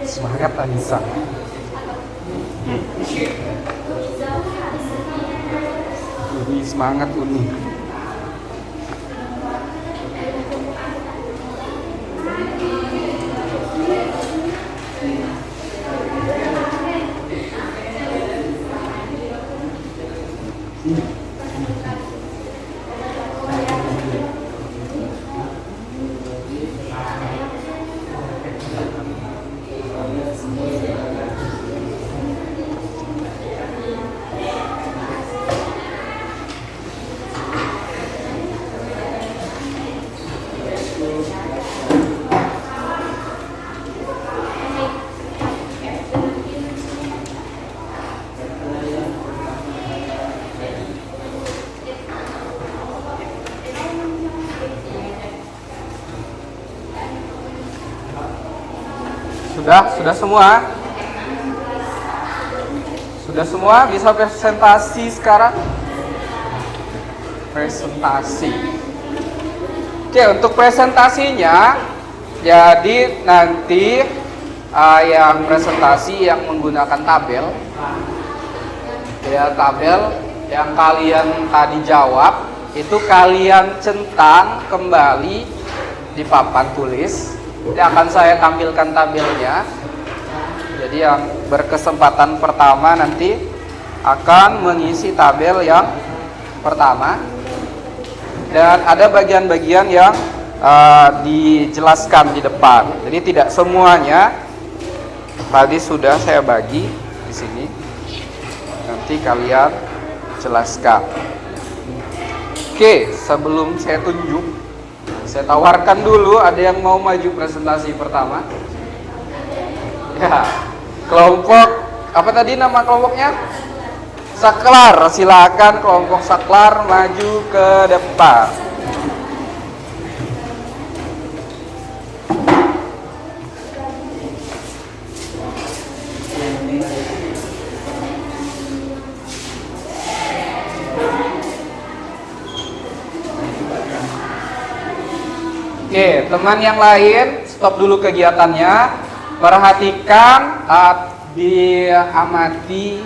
Semangat Anissa. Uni semangat Uni. Sudah semua? Sudah semua bisa presentasi sekarang? Presentasi. Oke, untuk presentasinya, jadi nanti yang presentasi yang menggunakan tabel, ya tabel yang kalian tadi jawab itu kalian centang kembali di papan tulis. Ini akan saya tampilkan tabelnya. Jadi yang berkesempatan pertama nanti akan mengisi tabel yang pertama. Dan ada bagian-bagian yang dijelaskan di depan. Jadi tidak semuanya tadi sudah saya bagi di sini. Nanti kalian jelaskan. Oke, sebelum saya tunjuk, saya tawarkan dulu, ada yang mau maju presentasi pertama? Ya, kelompok apa tadi nama kelompoknya? Saklar. Silakan kelompok Saklar maju ke depan. Oke, teman yang lain, stop dulu kegiatannya. Perhatikan, diamati,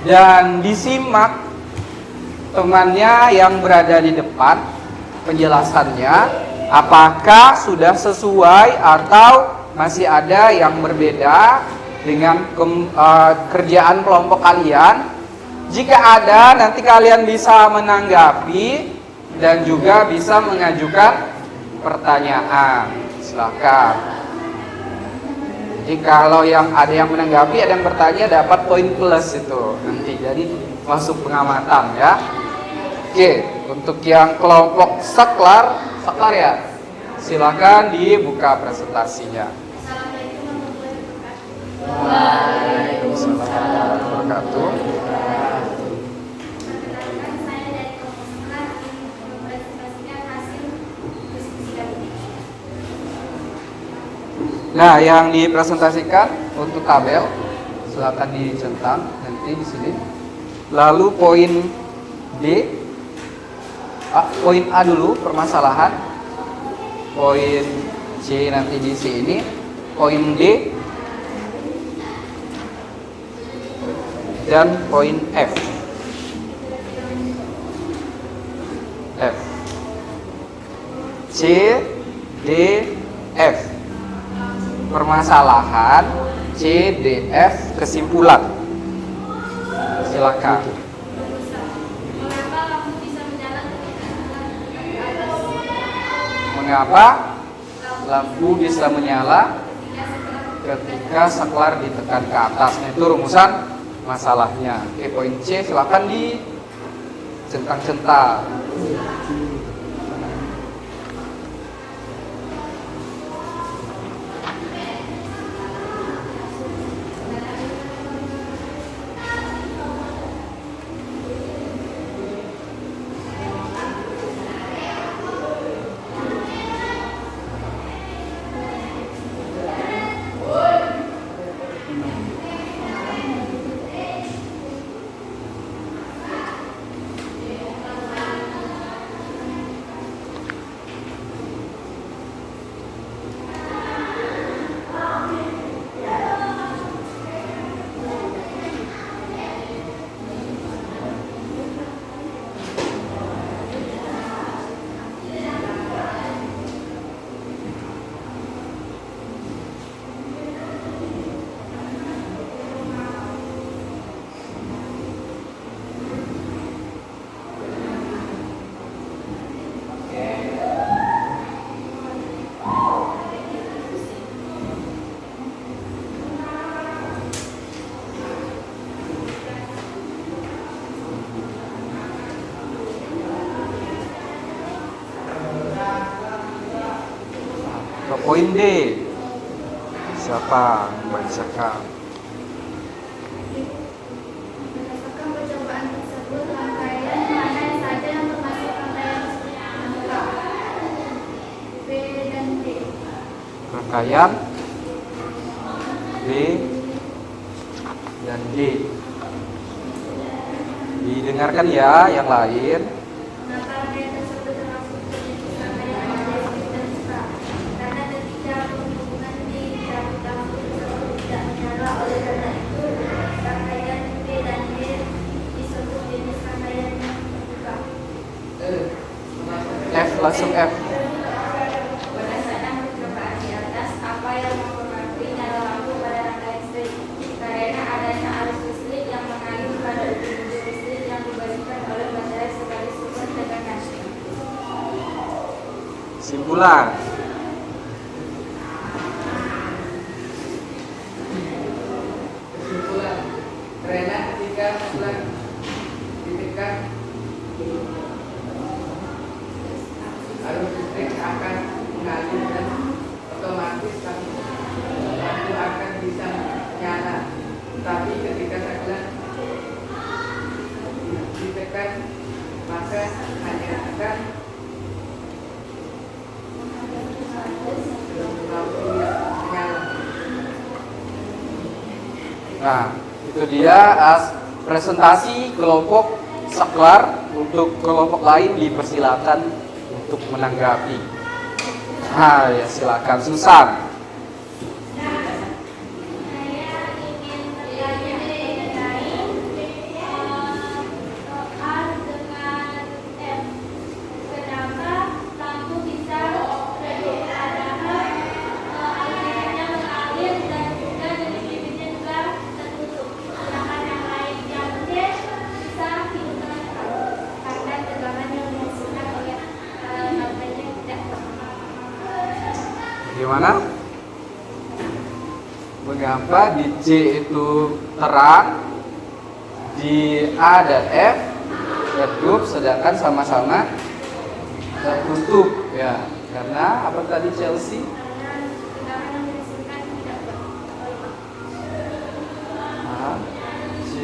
dan disimak temannya yang berada di depan penjelasannya. Apakah sudah sesuai atau masih ada yang berbeda dengan kerjaan kelompok kalian? Jika ada, nanti kalian bisa menanggapi dan juga bisa mengajukan pertanyaan. Silakan. Jadi kalau yang ada yang menanggapi, ada yang bertanya, dapat poin plus itu nanti. Jadi masuk pengamatan ya. Oke, untuk yang kelompok Saklar ya. Silakan dibuka presentasinya. Waalaikumsalam warahmatullahi wabarakatuh. Nah, yang dipresentasikan untuk tabel silakan dicentang nanti di sini. Lalu poin D, poin A dulu permasalahan, poin C nanti di sini, poin D, dan poin F. C, D, F. Permasalahan, C, D, F, kesimpulan. Silakan. Mengapa lampu bisa menyala ketika saklar ditekan ke atas? Nah, itu rumusan masalahnya. Oke, poin C silakan dicentang-centang. Poin D. Siapa yang membacakan? Berdasarkan percobaan tersebut, rangkaian mana saja yang termasuk rangkaian lengkap? B dan D. Rangkaian B dan D. Didengarkan ya yang lain. Mengapa rangkaian tersebut termasuk jenis rangkaian yang deskriptif dan lengkap? Karena ketika penghubungan di satu tahun tersebut tidak menyala, oleh karena itu rangkaian B dan D disebut jenis rangkaian yang terbuka. F, langsung F. Berdasarkan percobaan di atas, apa yang mempengaruhi nyala lampu pada rangkaian listrik? Karena adanya arus listrik yang mengalir pada ujung listrik yang dibagikan oleh baterai sebagai sumber tegangan. Simpulan. Kesimpulan, karena ketika setelah ditekan arus listrik akan mengalir dan otomatis lampu akan bisa nyala. Tapi ketika saklar ditekan, maka hanya akan lampu yang menyala. Nah, itu dia presentasi kelompok saklar. Untuk kelompok lain dipersilakan untuk menanggapi. Nah, ya silakan Susan. Saya ingin bertanya mengenai A dengan F. Kenapa lampu bisa redup padahal alirannya mengalir dan juga jenis bibitnya juga tertutup. Sedangkan yang lain yang C bisa hidup dengan karena tegangan yang dihasilkan oleh baterainya tidak Gimana? Mengapa di C itu terang, di A dan F redup, sedangkan sama-sama tertutup? Ya, karena apa tadi Chelsea? karena tegangan yang dihasilkan tidak berubah. A, C,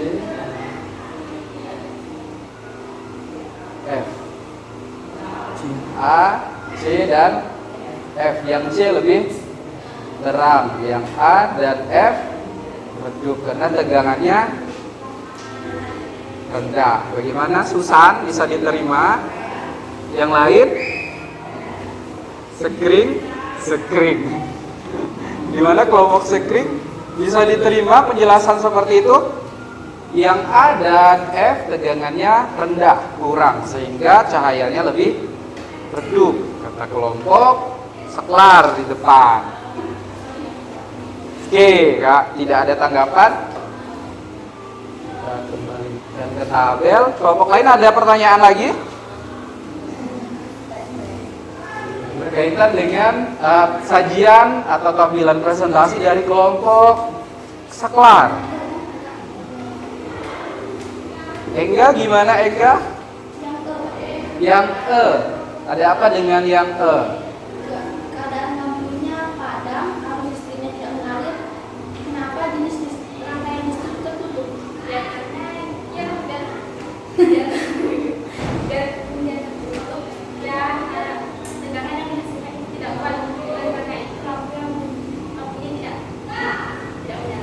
F. A, C dan F. Yang C lebih terang, yang A dan F redup karena tegangannya rendah. Bagaimana Susan, bisa diterima? Yang lain? Sekring. Gimana kelompok sekring? Bisa diterima penjelasan seperti itu? Yang A dan F tegangannya rendah, kurang, sehingga cahayanya lebih redup, kata kelompok saklar di depan. Oke, Kak, tidak ada tanggapan? Kita kembalikan ke tabel. Kelompok lain ada pertanyaan lagi? Berkaitan dengan sajian atau tampilan presentasi dari kelompok saklar. Engga gimana Engga? Yang E. Ada apa dengan yang E? Keadaan lampunya padam, arus listriknya tidak mengalir. Kenapa jenis rangkaian listrik tertutup? Ya karena biar tertutup dan tegangan yang dihasilkan tidak kuat. Oleh karena itu lampunya tidak menyala.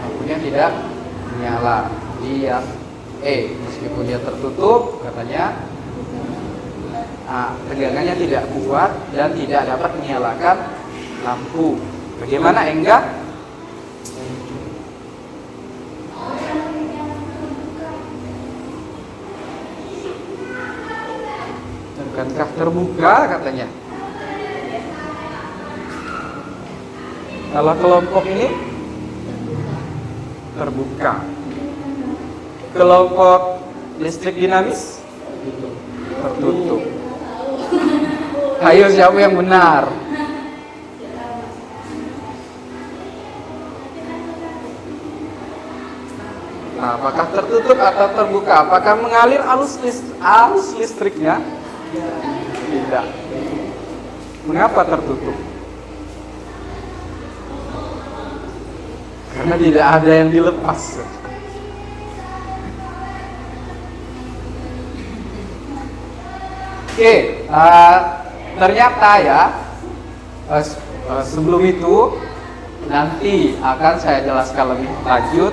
Lampunya tidak menyala. Di yang E, meskipun dia tertutup, katanya tegangannya tidak kuat dan tidak dapat menyalakan lampu. Bagaimana Engga? Bukankah terbuka katanya? Kalau kelompok ini terbuka. Kelompok listrik dinamis tertutup. Ayo siapa yang benar? Nah, apakah tertutup atau terbuka? Apakah mengalir arus listriknya? Tidak. Mengapa tertutup? Karena tidak ada yang dilepas. Oke, ternyata ya sebelum itu nanti akan saya jelaskan lebih lanjut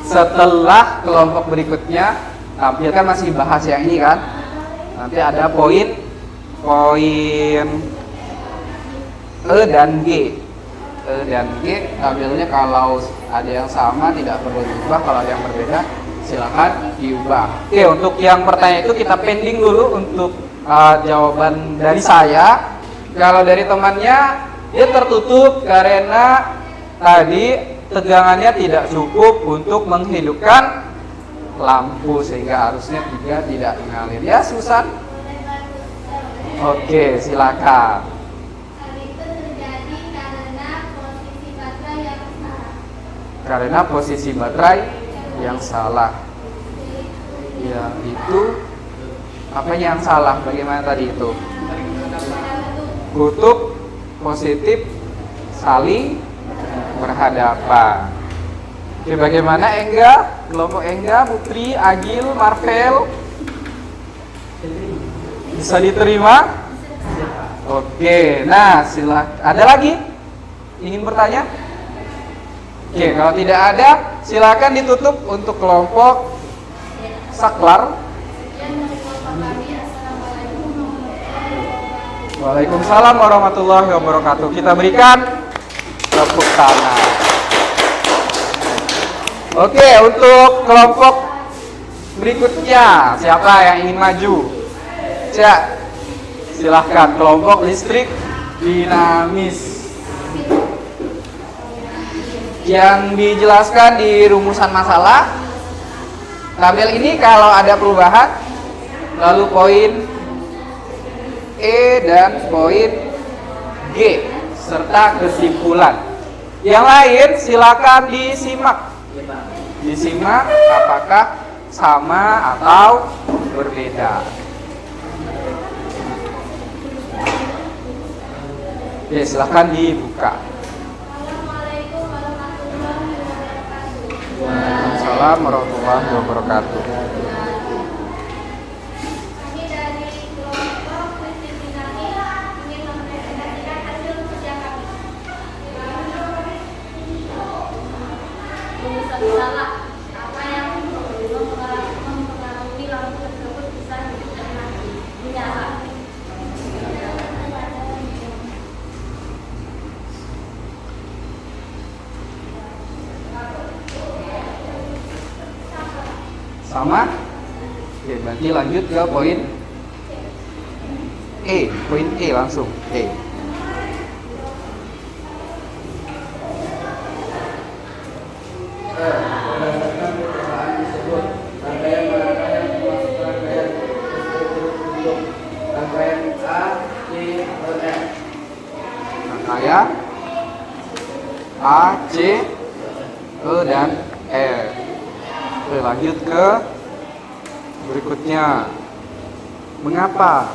setelah kelompok berikutnya tampilkan, masih bahas yang ini kan. Nanti ada poin E dan G. E dan G tampilnya kalau ada yang sama tidak perlu diubah, kalau ada yang berbeda silakan diubah. Oke, untuk yang pertanyaan itu kita pending dulu untuk jawaban dari saya. Kalau dari temannya dia tertutup karena tadi tegangannya tidak cukup untuk menghidupkan lampu sehingga harusnya tidak mengalir. Ya, Susan? Oke, silakan. Hal itu terjadi Karena posisi baterai yang salah. Ya, itu apa yang salah? Bagaimana tadi itu? Kutub positif saling berhadapan. Oke, bagaimana Engga? Kelompok Engga, Putri, Agil, Marvel? Bisa diterima? Oke, nah silakan. Ada lagi? Ingin bertanya? Oke, kalau tidak ada, silakan ditutup untuk kelompok Saklar. Waalaikumsalam warahmatullahi wabarakatuh. Kita berikan tepuk tangan. Oke, untuk kelompok berikutnya, siapa yang ingin maju? Silahkan, kelompok listrik dinamis. Yang dijelaskan di rumusan masalah. Tabel ini kalau ada perubahan, lalu poin E dan poin G serta kesimpulan. Yang lain silakan disimak apakah sama atau berbeda. Oke, silakan dibuka. Waalaikumsalam warahmatullahi wabarakatuh. Salah apa yang mempengaruhi lampu tersebut bisa menyala. Sama? Oke, berarti lanjut ke poin E langsung. Berdasarkan percobaan tersebut, rangkaian rangkaian termasuk rangkaian untuk rangkaian A, C, F. Rangkaian A, C, E dan F. Oke, lanjut ke berikutnya. Mengapa?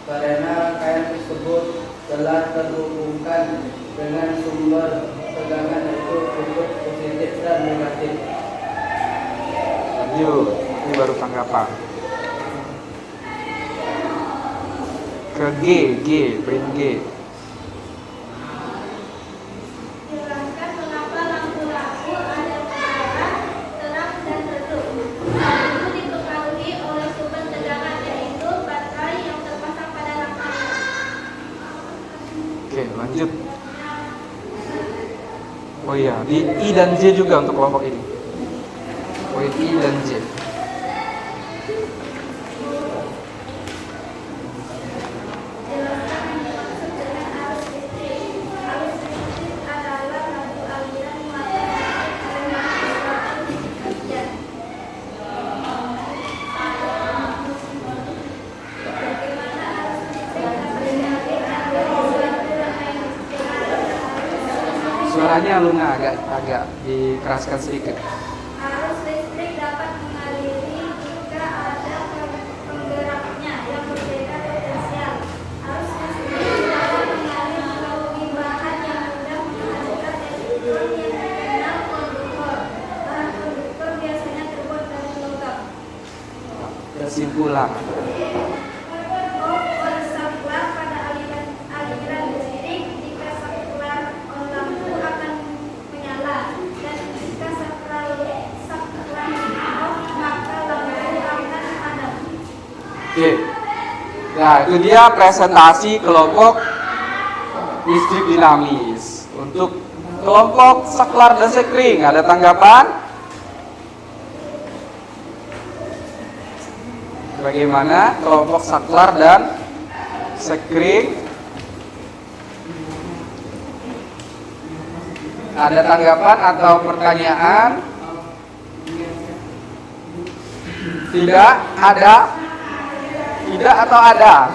Karena rangkaian tersebut telah terhubungkan dengan sumber tegangan yaitu kutub positif dan negatif. Lanjut, ini baru tanggapan. Ke G, poin G. Jelaskan mengapa lampu-lampu ada menyala, terang dan redup. Hal itu dipengaruhi oleh sumber tegangan yaitu baterai yang terpasang pada rangkaian. Oke, lanjut. Oh iya, di I dan J juga untuk kelompok ini. Poin I dan J. Jelaskan yang dimaksud dengan arus listrik. Arus listrik adalah laju aliran material dengan suatu bagian. Bagaimana arus listrik dapat dialirkan dari suatu rangkaian listrik? Suaranya Lunga agak dikeraskan sedikit. Arus listrik dapat mengaliri jika ada penggeraknya yang berbeda potensial. Arus listrik dapat mengalir Kesimpulan. Bersaklar pada aliran listrik jika saklar lampu akan menyala, dan jika saklar off maka lampu akan padam. Oke. Nah, itu dia presentasi kelompok listrik dinamis. Untuk kelompok saklar dan sekring, ada tanggapan? Bagaimana kelompok saklar dan sekring? Ada tanggapan atau pertanyaan? Tidak ada? Tidak atau ada?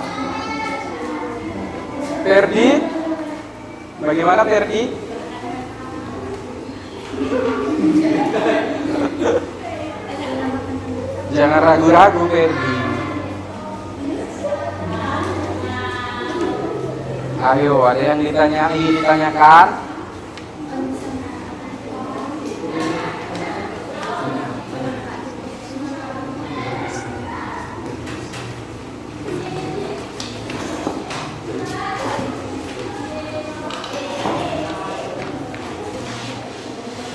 Ferdi? Bagaimana Ferdi? Jangan ragu-ragu Ferdi. Ayo, ada yang ditanyakan?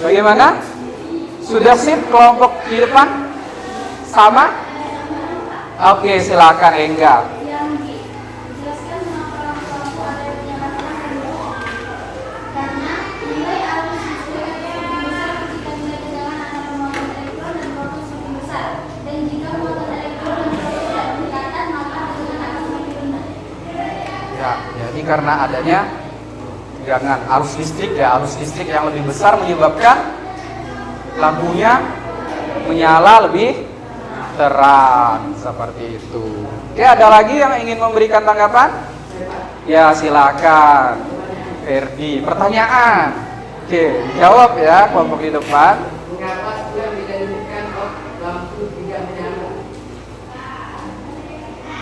Bagaimana? Sudah sip kelompok di depan? Sama? Oke, silakan Engga. Yang dijelaskan mengapa lampu ada yang menyalakan karena nilai arus listrik akan lebih besar jika nilai tegangan antara muatan elektron dan proton semakin besar, dan jika muatan elektron dan proton tidak berdekatan maka tegangan akan semakin rendah. Ya, jadi karena adanya tegangan arus listrik yang lebih besar menyebabkan lampunya menyala lebih terang, seperti itu. Oke, ada lagi yang ingin memberikan tanggapan? Ya, silakan Ferdi. Pertanyaan. Oke, jawab ya kelompok di depan. Mengapa saklar tidak ditekan off lampu tidak menyala?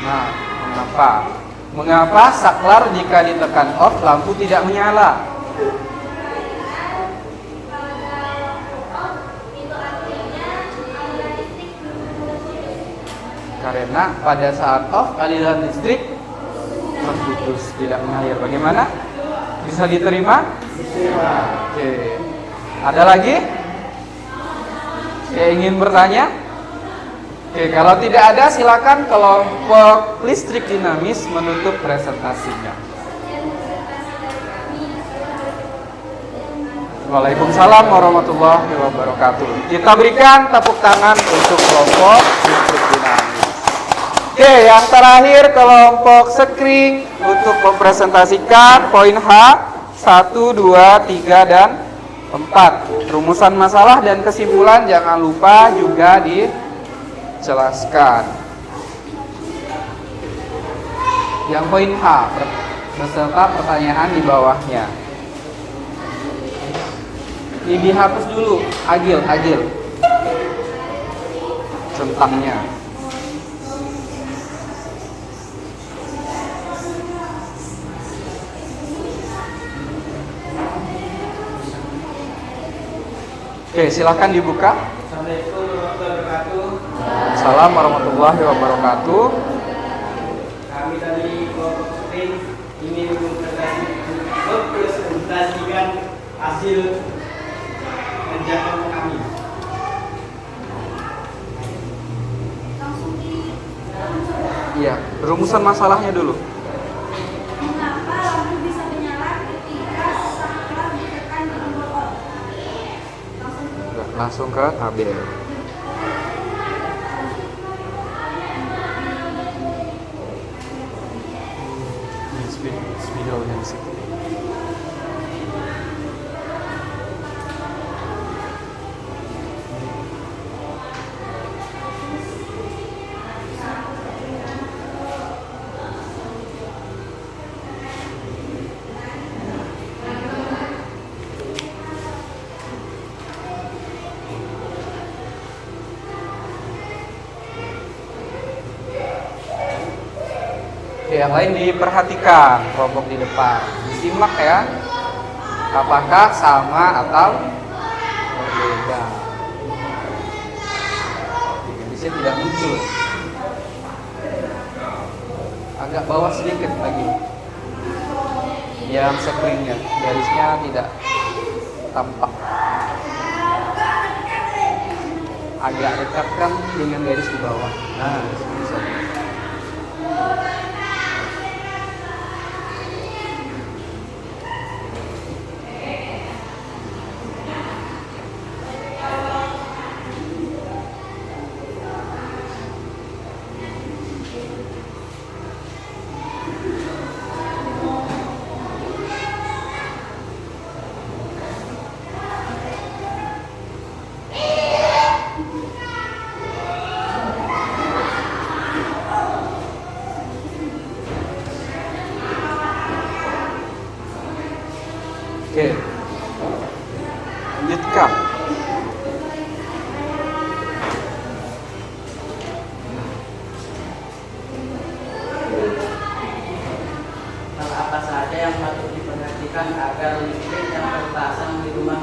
Nah, mengapa? Mengapa saklar jika ditekan off lampu tidak menyala? Karena pada saat off aliran listrik terputus, tidak mengalir. Bagaimana? Bisa diterima? Oke. Ada lagi? Yang ingin bertanya? Oke, kalau tidak ada silakan kelompok listrik dinamis menutup presentasinya. Waalaikumsalam warahmatullahi wabarakatuh. Kita berikan tepuk tangan untuk kelompok listrik dinamis. Oke, yang terakhir kelompok sekring untuk mempresentasikan poin H 1, 2, 3, dan 4. Rumusan masalah dan kesimpulan jangan lupa juga dijelaskan. Yang poin H beserta pertanyaan di bawahnya. Ini dihapus dulu, Agil centangnya. Oke, silakan dibuka. Assalamualaikum warahmatullahi wabarakatuh. Assalamualaikum warahmatullahi wabarakatuh. Kami dari kelompok sekring ingin mempresentasikan hasil kerjaan kami. Iya, rumusan masalahnya dulu. Mengapa lampu bisa menyala ketika saklar ditekan di tombol on? Langsung ke tabel. Spidolnya di situ. Oke, yang lain diperhatikan kelompok di depan. Disimak ya. Apakah sama atau berbeda? Bisa tidak muncul. bawah sedikit lagi. Yang sekringnya, garisnya tidak tampak. Agak dekatkan dengan garis di bawah. Nah, bisa. Oke, lanjutkan. Hal apa saja yang patut diperhatikan agar listrik yang terpasang di rumah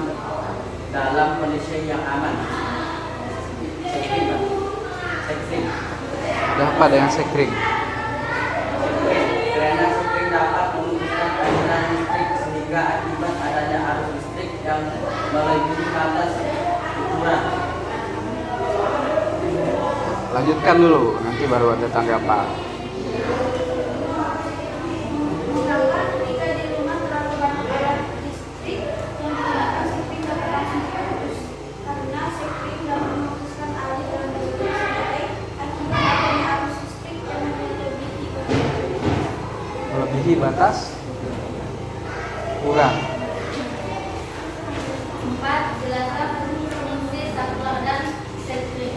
dalam kondisi yang aman? Sekring, Pak. Sekring. Ada apa dengan sekring? Karena sekring dapat memutuskan aliran listrik sehingga akibat adanya arus listrik yang melebihi batas ukuran. Lanjutkan dulu, nanti baru ada tanggapan. Ketika di rumah terlalu banyak alat listrik yang menggunakan sekring dapat langsung diputus karena sekring dapat memutuskan aliran listrik sebagai akibat adanya arus listrik yang Melebihi batas kurang. 4. Jelaskan fungsi saklar dan sekring.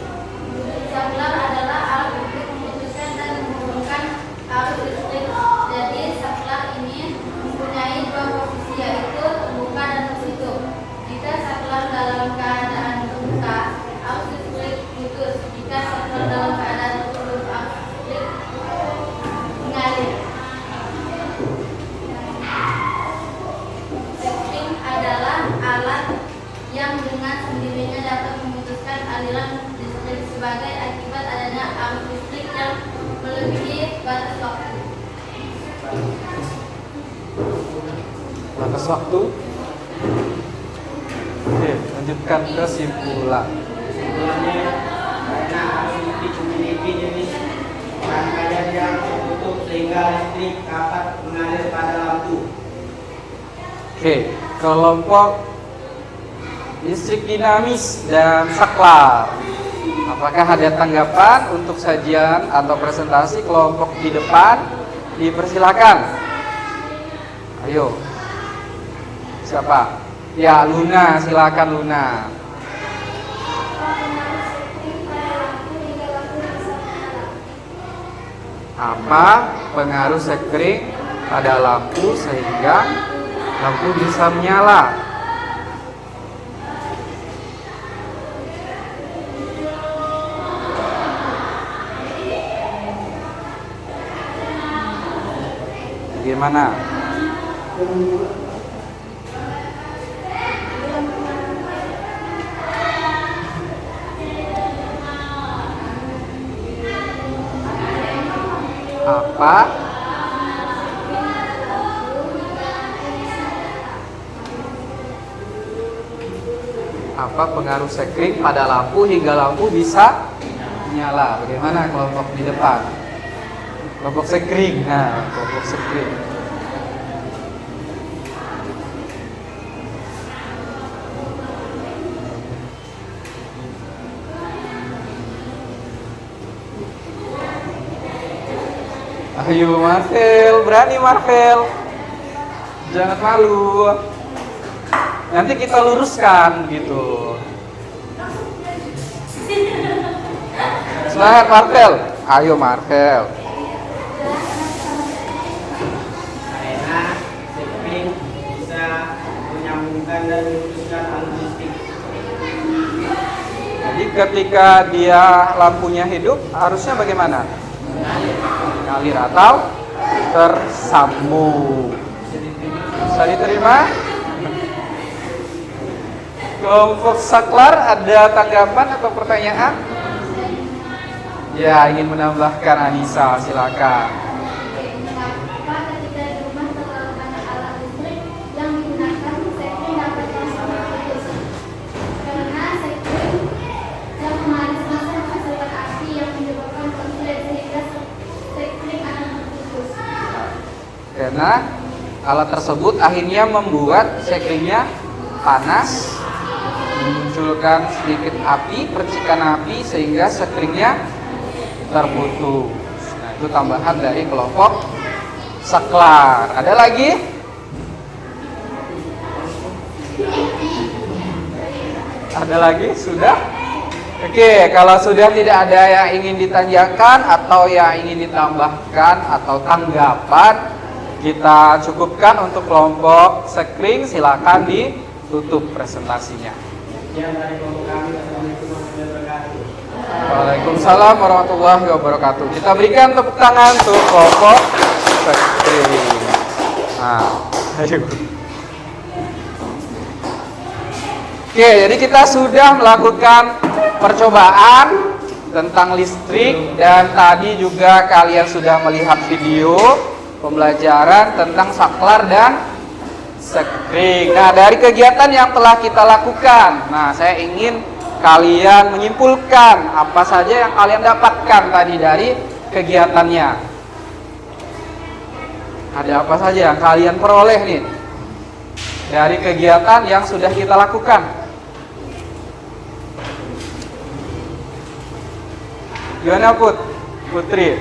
Saklar adalah alat untuk memutuskan dan menghubungkan arus listrik. Jadi saklar ini mempunyai dua posisi, yaitu terbuka dan tertutup. Jika saklar dalam keadaan terbuka, arus listrik putus. Jika saklar dalam keadaan tertutup, arus listrik mengalir. Sekring adalah alat yang dengan sendirinya dapat memutuskan aliran listrik sebagai akibat adanya arus listrik yang melebihi batas waktu. Batas waktu. Oke, lanjutkan kesimpulan. Kesimpulannya, karena arus listrik memiliki jenis rangkaian yang tertutup sehingga listrik dapat mengalir pada lampu. Oke, kelompok listrik dinamis dan saklar. Apakah ada tanggapan untuk sajian atau presentasi kelompok di depan? Dipersilakan. Ayo. Siapa? Ya, Luna, silakan Luna. Apa pengaruh sekring pada lampu sehingga lampu bisa menyala? Bagaimana? Apa pengaruh sekring pada lampu hingga lampu bisa menyala? Bagaimana kelompok di depan? Kelompok sekring. Nah, kelompok sekring. Ayo Marvel, berani Marvel. Jangan malu. Nanti kita luruskan gitu. Semangat Marvel. Ayo Marvel. Karena sekring bisa menyambungkan dan memutuskan arus listrik. Jadi ketika dia lampunya hidup, harusnya bagaimana? Mengalir atau tersambung. Bisa diterima? Kelompok saklar ada tanggapan atau pertanyaan? Ya, ingin menambahkan Anissa, silakan. karena alat tersebut akhirnya membuat seklingnya panas, memunculkan sedikit api, percikan api sehingga seklingnya terputus. Nah, itu tambahan dari kelompok saklar. Ada lagi? Ada lagi? Sudah? Oke, kalau sudah tidak ada yang ingin ditanyakan atau yang ingin ditambahkan atau tanggapan, kita cukupkan untuk kelompok sekling. Silakan ditutup presentasinya. Sekian dari kelompok kami. Assalamualaikum warahmatullahi wabarakatuh. Waalaikumsalam warahmatullahi wabarakatuh. Kita berikan tepuk tangan untuk kelompok sekling. Nah, ayo. Oke, jadi kita sudah melakukan percobaan tentang listrik dan tadi juga kalian sudah melihat video pembelajaran tentang saklar dan sekling. Nah, dari kegiatan yang telah kita lakukan, nah saya ingin kalian menyimpulkan apa saja yang kalian dapatkan tadi dari kegiatannya. Ada apa saja yang kalian peroleh nih dari kegiatan yang sudah kita lakukan? Gimana Putri?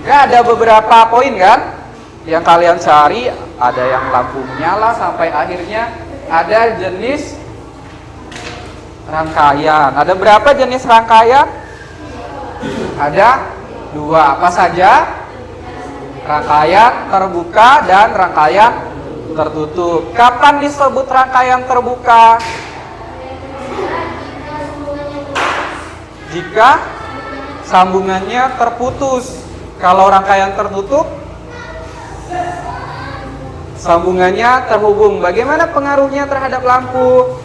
Ya, ada beberapa poin kan yang kalian cari. Ada yang lampu menyala sampai akhirnya ada jenis rangkaian. Ada berapa jenis rangkaian? Ada 2. Apa saja? Rangkaian terbuka dan rangkaian tertutup. Kapan disebut rangkaian terbuka? Jika sambungannya terputus. Kalau rangkaian tertutup, sambungannya terhubung. Bagaimana pengaruhnya terhadap lampu?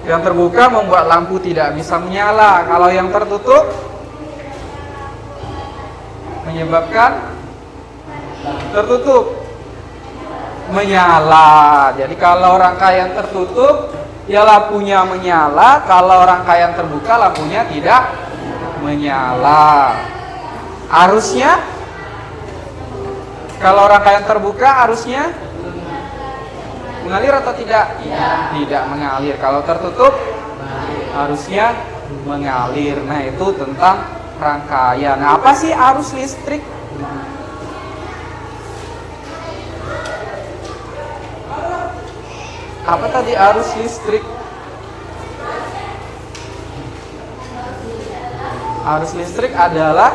Yang terbuka membuat lampu tidak bisa menyala. Kalau yang tertutup menyebabkan tertutup menyala. Jadi kalau rangkaian tertutup, ya lampunya menyala. Kalau rangkaian terbuka, lampunya tidak menyala. Arusnya, kalau rangkaian terbuka, arusnya mengalir atau tidak? Tidak mengalir. Kalau tertutup, arusnya mengalir. Nah, itu tentang rangkaian. Nah, apa sih arus listrik? Apa tadi arus listrik? Arus listrik adalah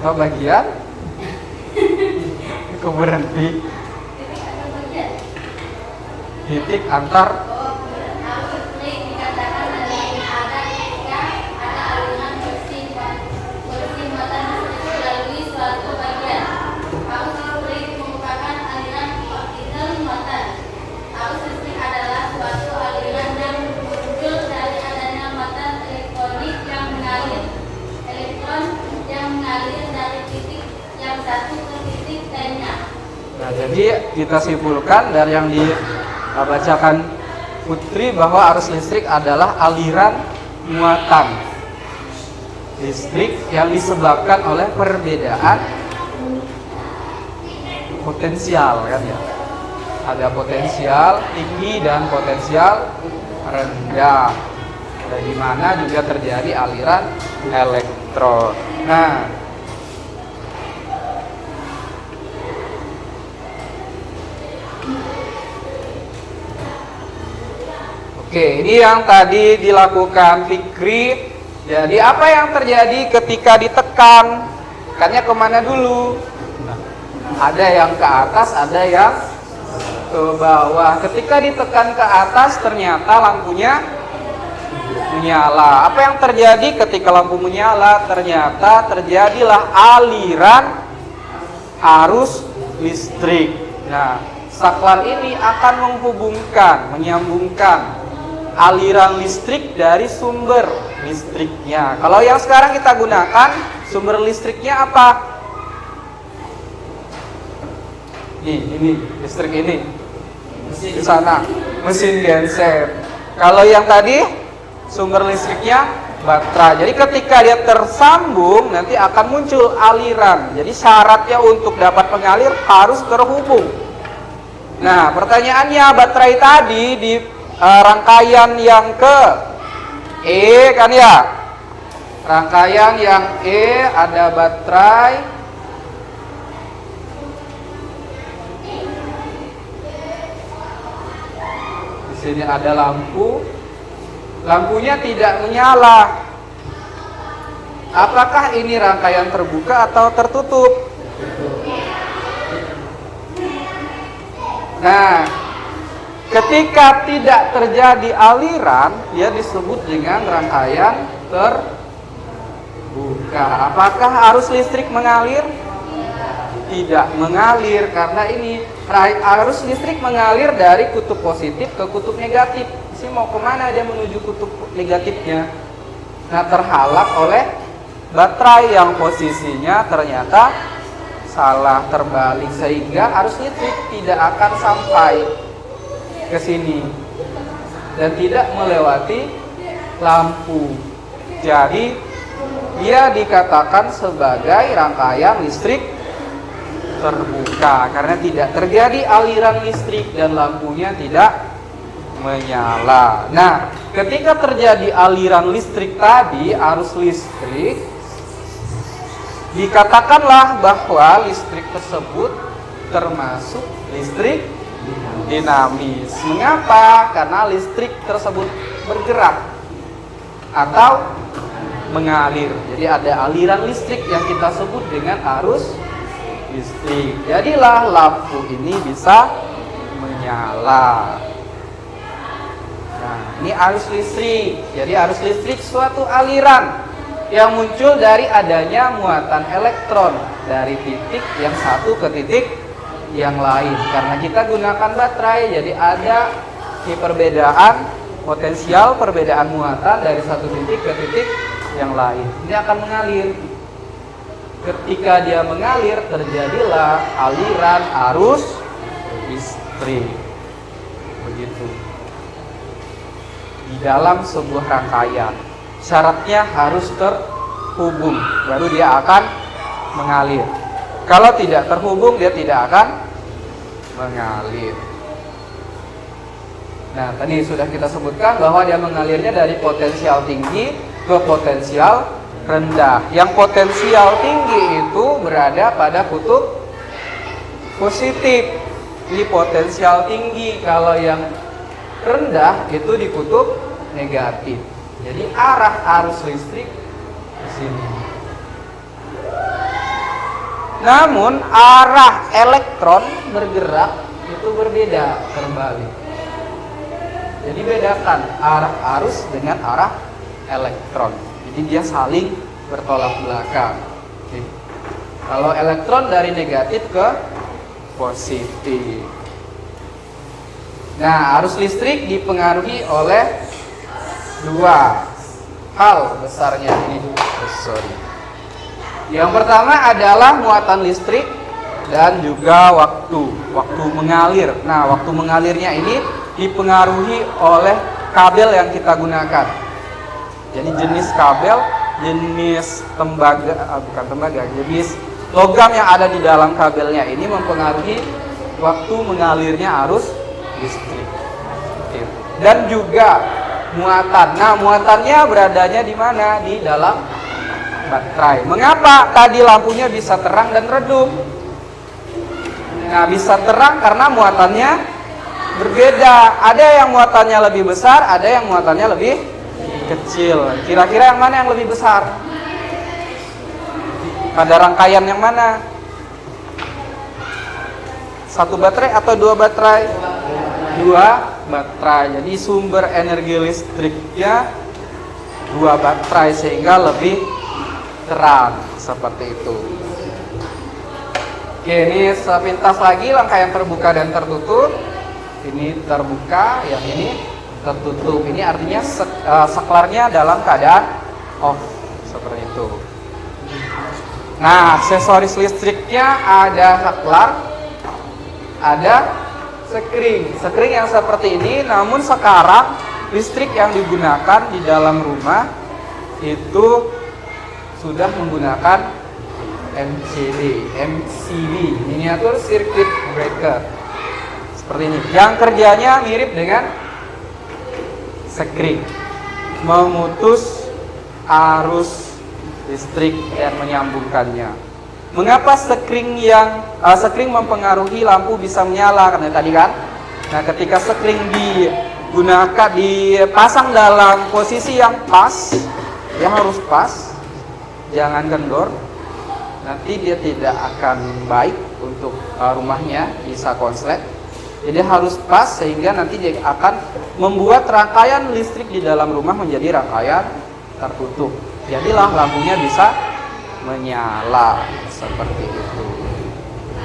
bagian kok berhenti titik antar Nah, jadi kita simpulkan dari yang dibacakan Putri bahwa arus listrik adalah aliran muatan listrik yang disebabkan oleh perbedaan potensial kan ya. Ada potensial tinggi dan potensial rendah. Dan di mana juga terjadi aliran elektron. Nah, oke, ini yang tadi dilakukan Fikri. Jadi apa yang terjadi ketika ditekan? Tekannya kemana dulu? Ada yang ke atas, ada yang ke bawah. Ketika ditekan ke atas, ternyata lampunya menyala. Apa yang terjadi ketika lampu menyala? Ternyata terjadilah aliran arus listrik. Nah, saklar ini akan menghubungkan, menyambungkan aliran listrik dari sumber listriknya. Kalau yang sekarang kita gunakan, sumber listriknya apa? Ini listrik ini di sana. mesin genset. Kalau yang tadi sumber listriknya baterai. Jadi ketika dia tersambung nanti akan muncul aliran. Jadi syaratnya untuk dapat mengalir harus terhubung. Nah, pertanyaannya baterai tadi di rangkaian yang ke E kan ya? Rangkaian yang E ada baterai. Di sini ada lampu. Lampunya tidak menyala. Apakah ini rangkaian terbuka atau tertutup? Nah, ketika tidak terjadi aliran, dia disebut dengan rangkaian terbuka. Apakah arus listrik mengalir? Tidak mengalir, karena ini arus listrik mengalir dari kutub positif ke kutub negatif. Sih mau kemana dia menuju kutub negatifnya? Nah, terhalang oleh baterai yang posisinya ternyata salah, terbalik, sehingga arus listrik tidak akan sampai ke sini dan tidak melewati lampu. Jadi dia dikatakan sebagai rangkaian listrik terbuka karena tidak terjadi aliran listrik dan lampunya tidak menyala. Nah, ketika terjadi aliran listrik tadi, arus listrik, dikatakanlah bahwa listrik tersebut termasuk listrik dinamis. Mengapa? Karena listrik tersebut bergerak atau mengalir. Jadi ada aliran listrik yang kita sebut dengan arus listrik. Jadilah lampu ini bisa menyala. Nah, ini arus listrik. Jadi arus listrik suatu aliran yang muncul dari adanya muatan elektron dari titik yang satu ke titik yang lain. Karena kita gunakan baterai, jadi ada perbedaan potensial, perbedaan muatan dari satu titik ke titik yang lain. Ini akan mengalir. Ketika dia mengalir, terjadilah aliran arus listrik. Begitu. Di dalam sebuah rangkaian, syaratnya harus terhubung, baru dia akan mengalir. Kalau tidak terhubung, dia tidak akan mengalir. Nah, tadi sudah kita sebutkan bahwa dia mengalirnya dari potensial tinggi ke potensial rendah. Yang potensial tinggi itu berada pada kutub positif. Ini potensial tinggi. Kalau yang rendah itu di kutub negatif. Jadi arah arus listrik di sini. Namun arah elektron bergerak itu berbeda, terbalik. Jadi bedakan arah arus dengan arah elektron. Jadi dia saling bertolak belakang. Oke. Kalau elektron dari negatif ke positif. Nah, arus listrik dipengaruhi oleh dua hal besarnya ini. Yang pertama adalah muatan listrik dan juga waktu mengalir. Nah, waktu mengalirnya ini dipengaruhi oleh kabel yang kita gunakan. Jadi jenis kabel, jenis jenis logam yang ada di dalam kabelnya ini mempengaruhi waktu mengalirnya arus listrik. Dan juga muatan. Nah, muatannya beradanya di mana? Di dalam baterai. Mengapa tadi lampunya bisa terang dan redup? Nah, bisa terang karena muatannya berbeda. Ada yang muatannya lebih besar, ada yang muatannya lebih kecil. Kira-kira yang mana yang lebih besar? Pada rangkaian yang mana? Satu baterai atau dua baterai? Dua baterai. Jadi sumber energi listriknya dua baterai sehingga lebih terang seperti itu. Oke, ini sepintas lagi rangkaian terbuka dan tertutup. Ini terbuka, yang ini tertutup. Ini artinya saklarnya dalam keadaan off seperti itu. Nah, aksesoris listriknya ada saklar, ada Sekring yang seperti ini, namun sekarang listrik yang digunakan di dalam rumah itu sudah menggunakan MCB, miniatur circuit breaker. Seperti ini. Yang kerjanya mirip dengan sekring, memutus arus listrik dan menyambungkannya. Mengapa sekring mempengaruhi lampu bisa menyala? Karena tadi kan, nah ketika sekring dipasang dalam posisi yang pas, dia harus pas, jangan kendor. Nanti dia tidak akan baik untuk rumahnya, bisa konslet. Jadi harus pas sehingga nanti dia akan membuat rangkaian listrik di dalam rumah menjadi rangkaian tertutup. Jadilah lampunya bisa menyala seperti itu.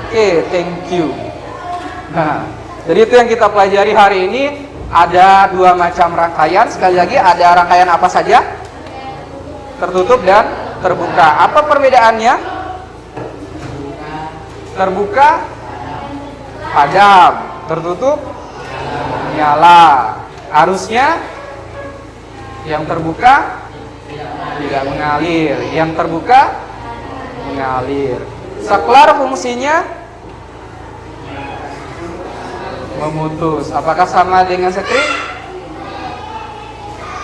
Oke, thank you. Nah, jadi itu yang kita pelajari hari ini. Ada 2 macam rangkaian. Sekali lagi, ada rangkaian apa saja? Tertutup dan terbuka. Apa perbedaannya? Terbuka padam, tertutup nyala. Arusnya yang terbuka tidak mengalir, yang terbuka mengalir. Saklar fungsinya memutus. Apakah sama dengan sekring?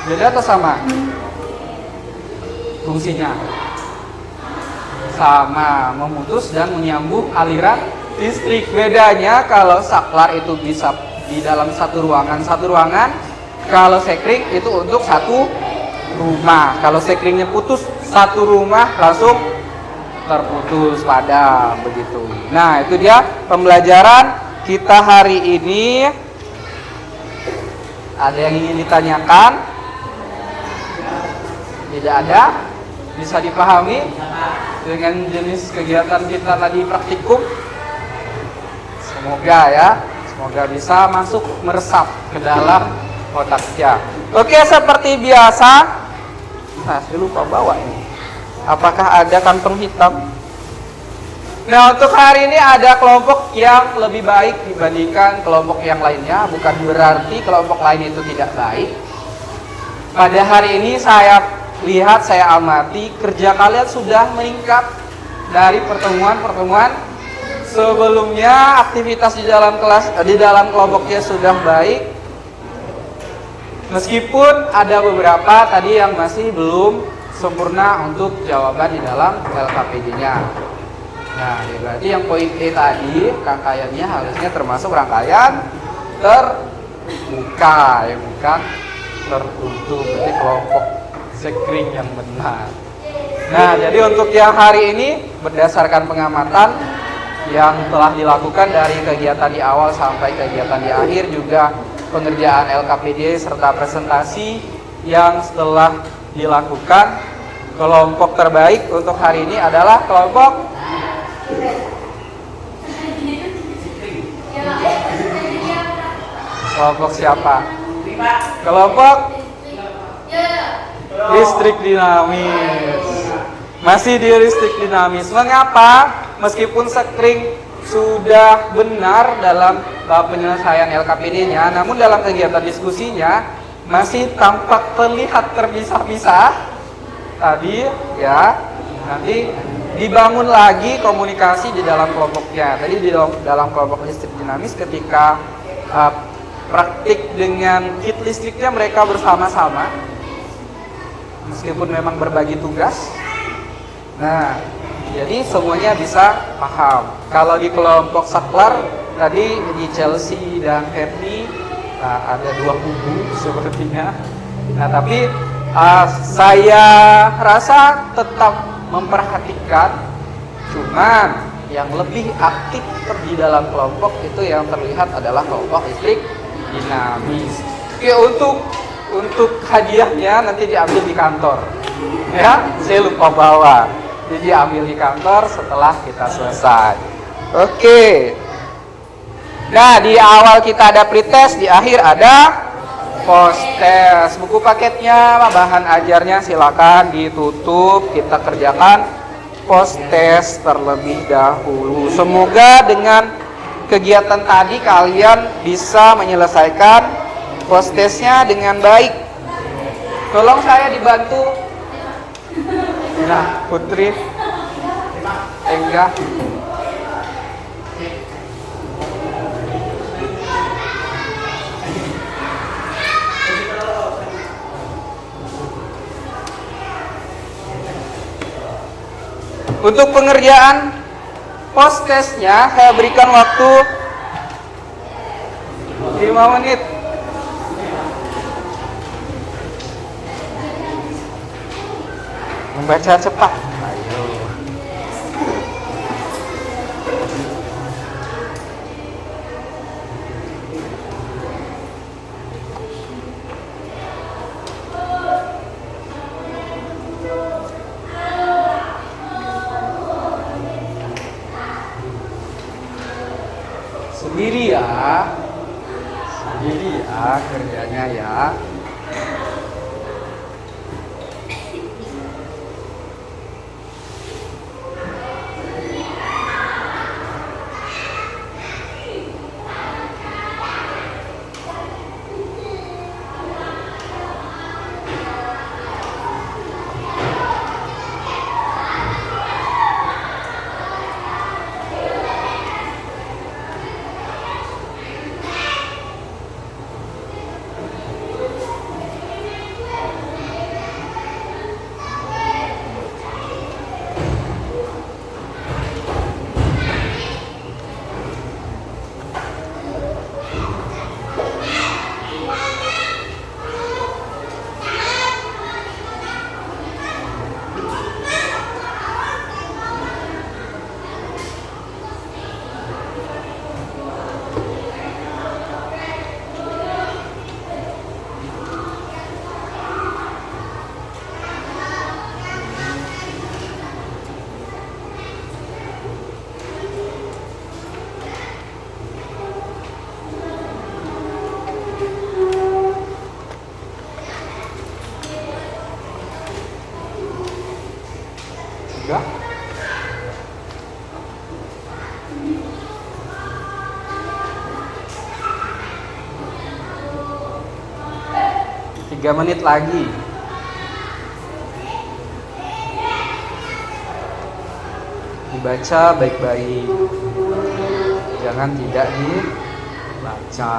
Beda atau sama? Fungsinya sama, memutus dan menyambung aliran listrik. Bedanya kalau saklar itu bisa di dalam satu ruangan, kalau sekring itu untuk satu rumah. Kalau sekringnya putus, satu rumah langsung terputus, padam, begitu. Nah, itu dia pembelajaran kita hari ini. Ada yang ingin ditanyakan? Tidak ada? Bisa dipahami dengan jenis kegiatan kita tadi praktikum? Semoga ya, semoga bisa masuk meresap ke dalam otaknya. Oke, seperti biasa. Nah, saya lupa bawa ini. Apakah ada kantong hitam? Nah, untuk hari ini ada kelompok yang lebih baik dibandingkan kelompok yang lainnya. Bukan berarti kelompok lain itu tidak baik. Pada hari ini saya lihat, saya amati kerja kalian sudah meningkat dari pertemuan-pertemuan sebelumnya. Aktivitas di dalam kelas, di dalam kelompoknya sudah baik. Meskipun ada beberapa tadi yang masih belum sempurna untuk jawaban di dalam LKPD-nya. Nah, berarti yang poin E tadi, rangkaiannya harusnya termasuk rangkaian terbuka, ya bukan tertutup. Berarti kelompok sekring yang benar. Nah, jadi untuk yang hari ini berdasarkan pengamatan yang telah dilakukan dari kegiatan di awal sampai kegiatan di akhir, juga pengerjaan LKPD serta presentasi yang setelah dilakukan, kelompok terbaik untuk hari ini adalah kelompok siapa? Kelompok listrik dinamis. Masih di listrik dinamis. Mengapa? Meskipun sekring sudah benar dalam penyelesaian LKPD-nya, namun dalam kegiatan diskusinya masih tampak terlihat terpisah-pisah tadi ya. Nanti dibangun lagi komunikasi di dalam kelompoknya. Tadi di dalam kelompok listrik dinamis ketika praktik dengan kit listriknya mereka bersama-sama, meskipun memang berbagi tugas. Nah, jadi semuanya bisa paham. Kalau di kelompok saklar tadi di Chelsea dan Ferdi, ada 2 kubu sepertinya. Nah, tapi saya rasa tetap memperhatikan, cuman yang lebih aktif di dalam kelompok itu yang terlihat adalah kelompok listrik dinamis. Oke, untuk hadiahnya nanti diambil di kantor. Ya, saya lupa bawa. Jadi ambil di kantor setelah kita selesai. Oke. Nah, di awal kita ada pretest, di akhir ada post-test. Buku paketnya, bahan ajarnya silakan ditutup. Kita kerjakan post-test terlebih dahulu. Semoga dengan kegiatan tadi kalian bisa menyelesaikan post testnya dengan baik. Tolong saya dibantu. Nah, Putri, Engga. Untuk pengerjaan post testnya saya berikan waktu 5 menit. Membaca cepat. Ayo. Sendiri ya kerjanya ya. Enggak? Tiga menit lagi. Dibaca baik-baik. Jangan tidak dibaca.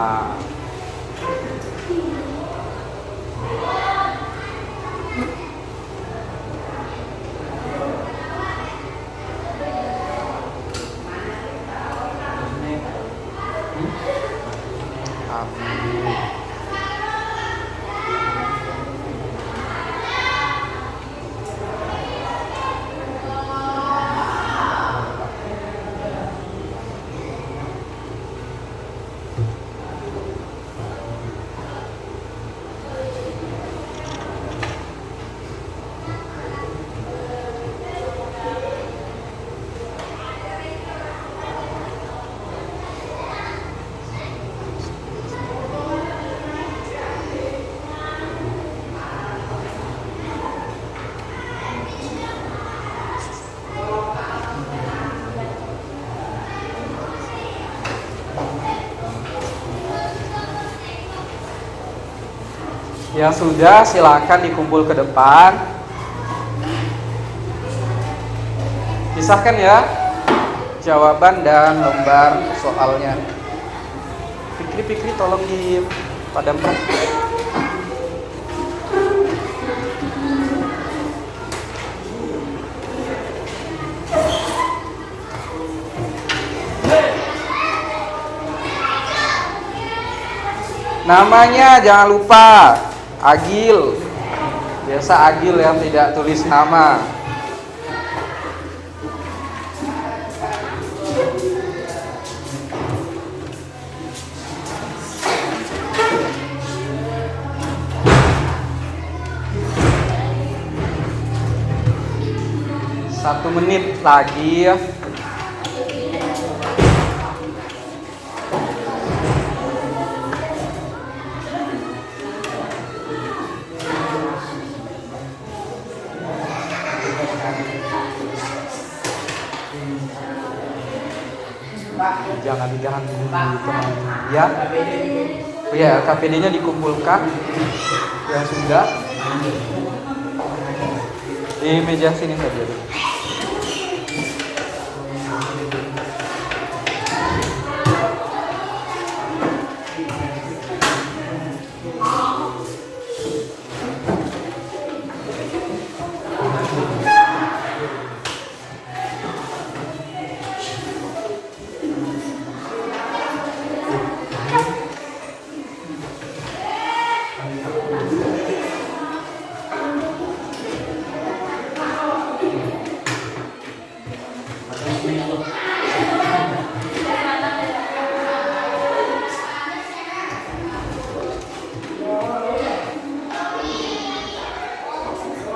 Yang sudah silakan dikumpul ke depan. Pisahkan ya jawaban dan lembar soalnya. Pikri tolong dipadamkan. Namanya jangan lupa Agil. Biasa Agil yang tidak tulis nama. Satu menit lagi ya. jangan diganggu teman-teman ya. Oh ya, KPD-nya dikumpulkan. Ya sudah. Di meja sini saja dulu.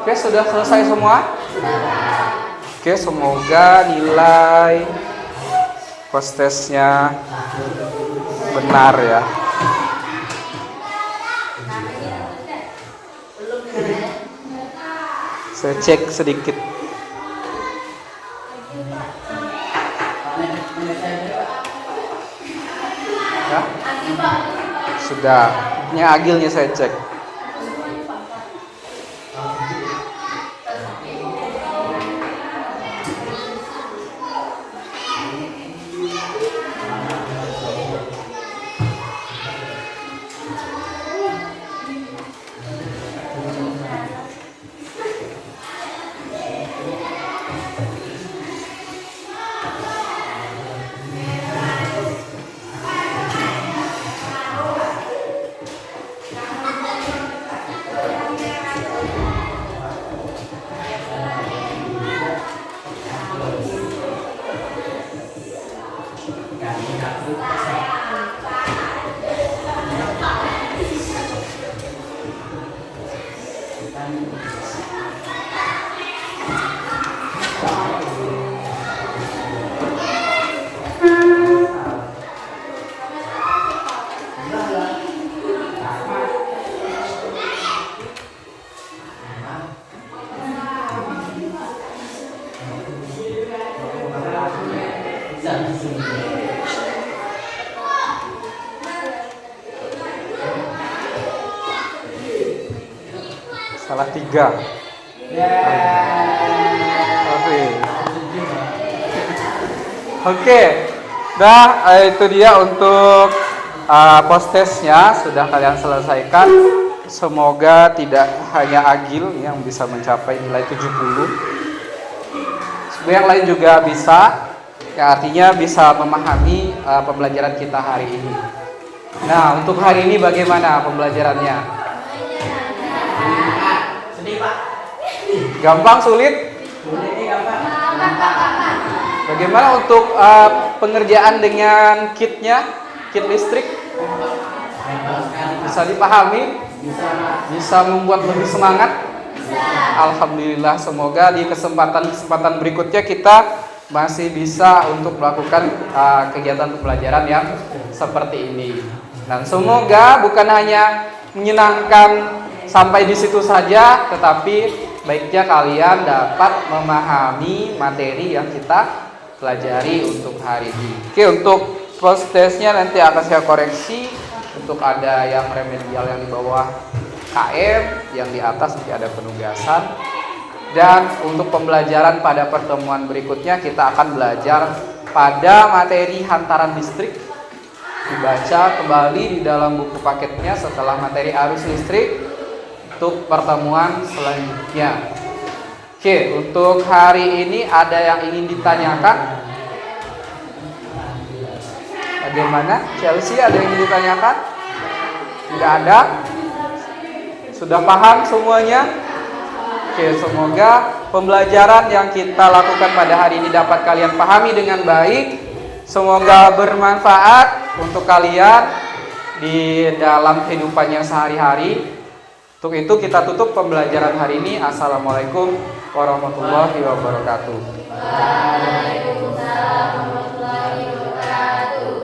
Oke, sudah selesai semua? Oke, semoga nilai postesnya benar ya. Saya cek sedikit. Ya? Sudah. Ini agilnya saya cek. Salah 3. Oke. Nah, itu dia untuk postesnya sudah kalian selesaikan. Semoga tidak hanya Agil yang bisa mencapai nilai 70. Yang lain juga bisa, ya artinya bisa memahami pembelajaran kita hari ini. Nah, untuk hari ini bagaimana pembelajarannya? Gampang, sulit? Bagaimana untuk pengerjaan dengan kitnya, kit listrik? Bisa dipahami? Bisa membuat lebih semangat? Alhamdulillah, semoga di kesempatan berikutnya kita masih bisa untuk melakukan kegiatan pembelajaran yang seperti ini. Dan semoga bukan hanya menyenangkan sampai di situ saja, tetapi baiknya kalian dapat memahami materi yang kita pelajari untuk hari ini. Oke, untuk postesnya nanti akan saya koreksi. Untuk ada yang remedial yang di bawah KM, yang di atas nanti ada penugasan. Dan untuk pembelajaran pada pertemuan berikutnya kita akan belajar pada materi hantaran listrik. Dibaca kembali di dalam buku paketnya setelah materi arus listrik untuk pertemuan selanjutnya. Oke, untuk hari ini ada yang ingin ditanyakan? Bagaimana? Chelsea, ada yang ingin ditanyakan? Tidak ada? Sudah paham semuanya? Oke, semoga pembelajaran yang kita lakukan pada hari ini dapat kalian pahami dengan baik. Semoga bermanfaat untuk kalian di dalam kehidupannya sehari-hari. Untuk itu kita tutup pembelajaran hari ini. Assalamualaikum warahmatullahi wabarakatuh.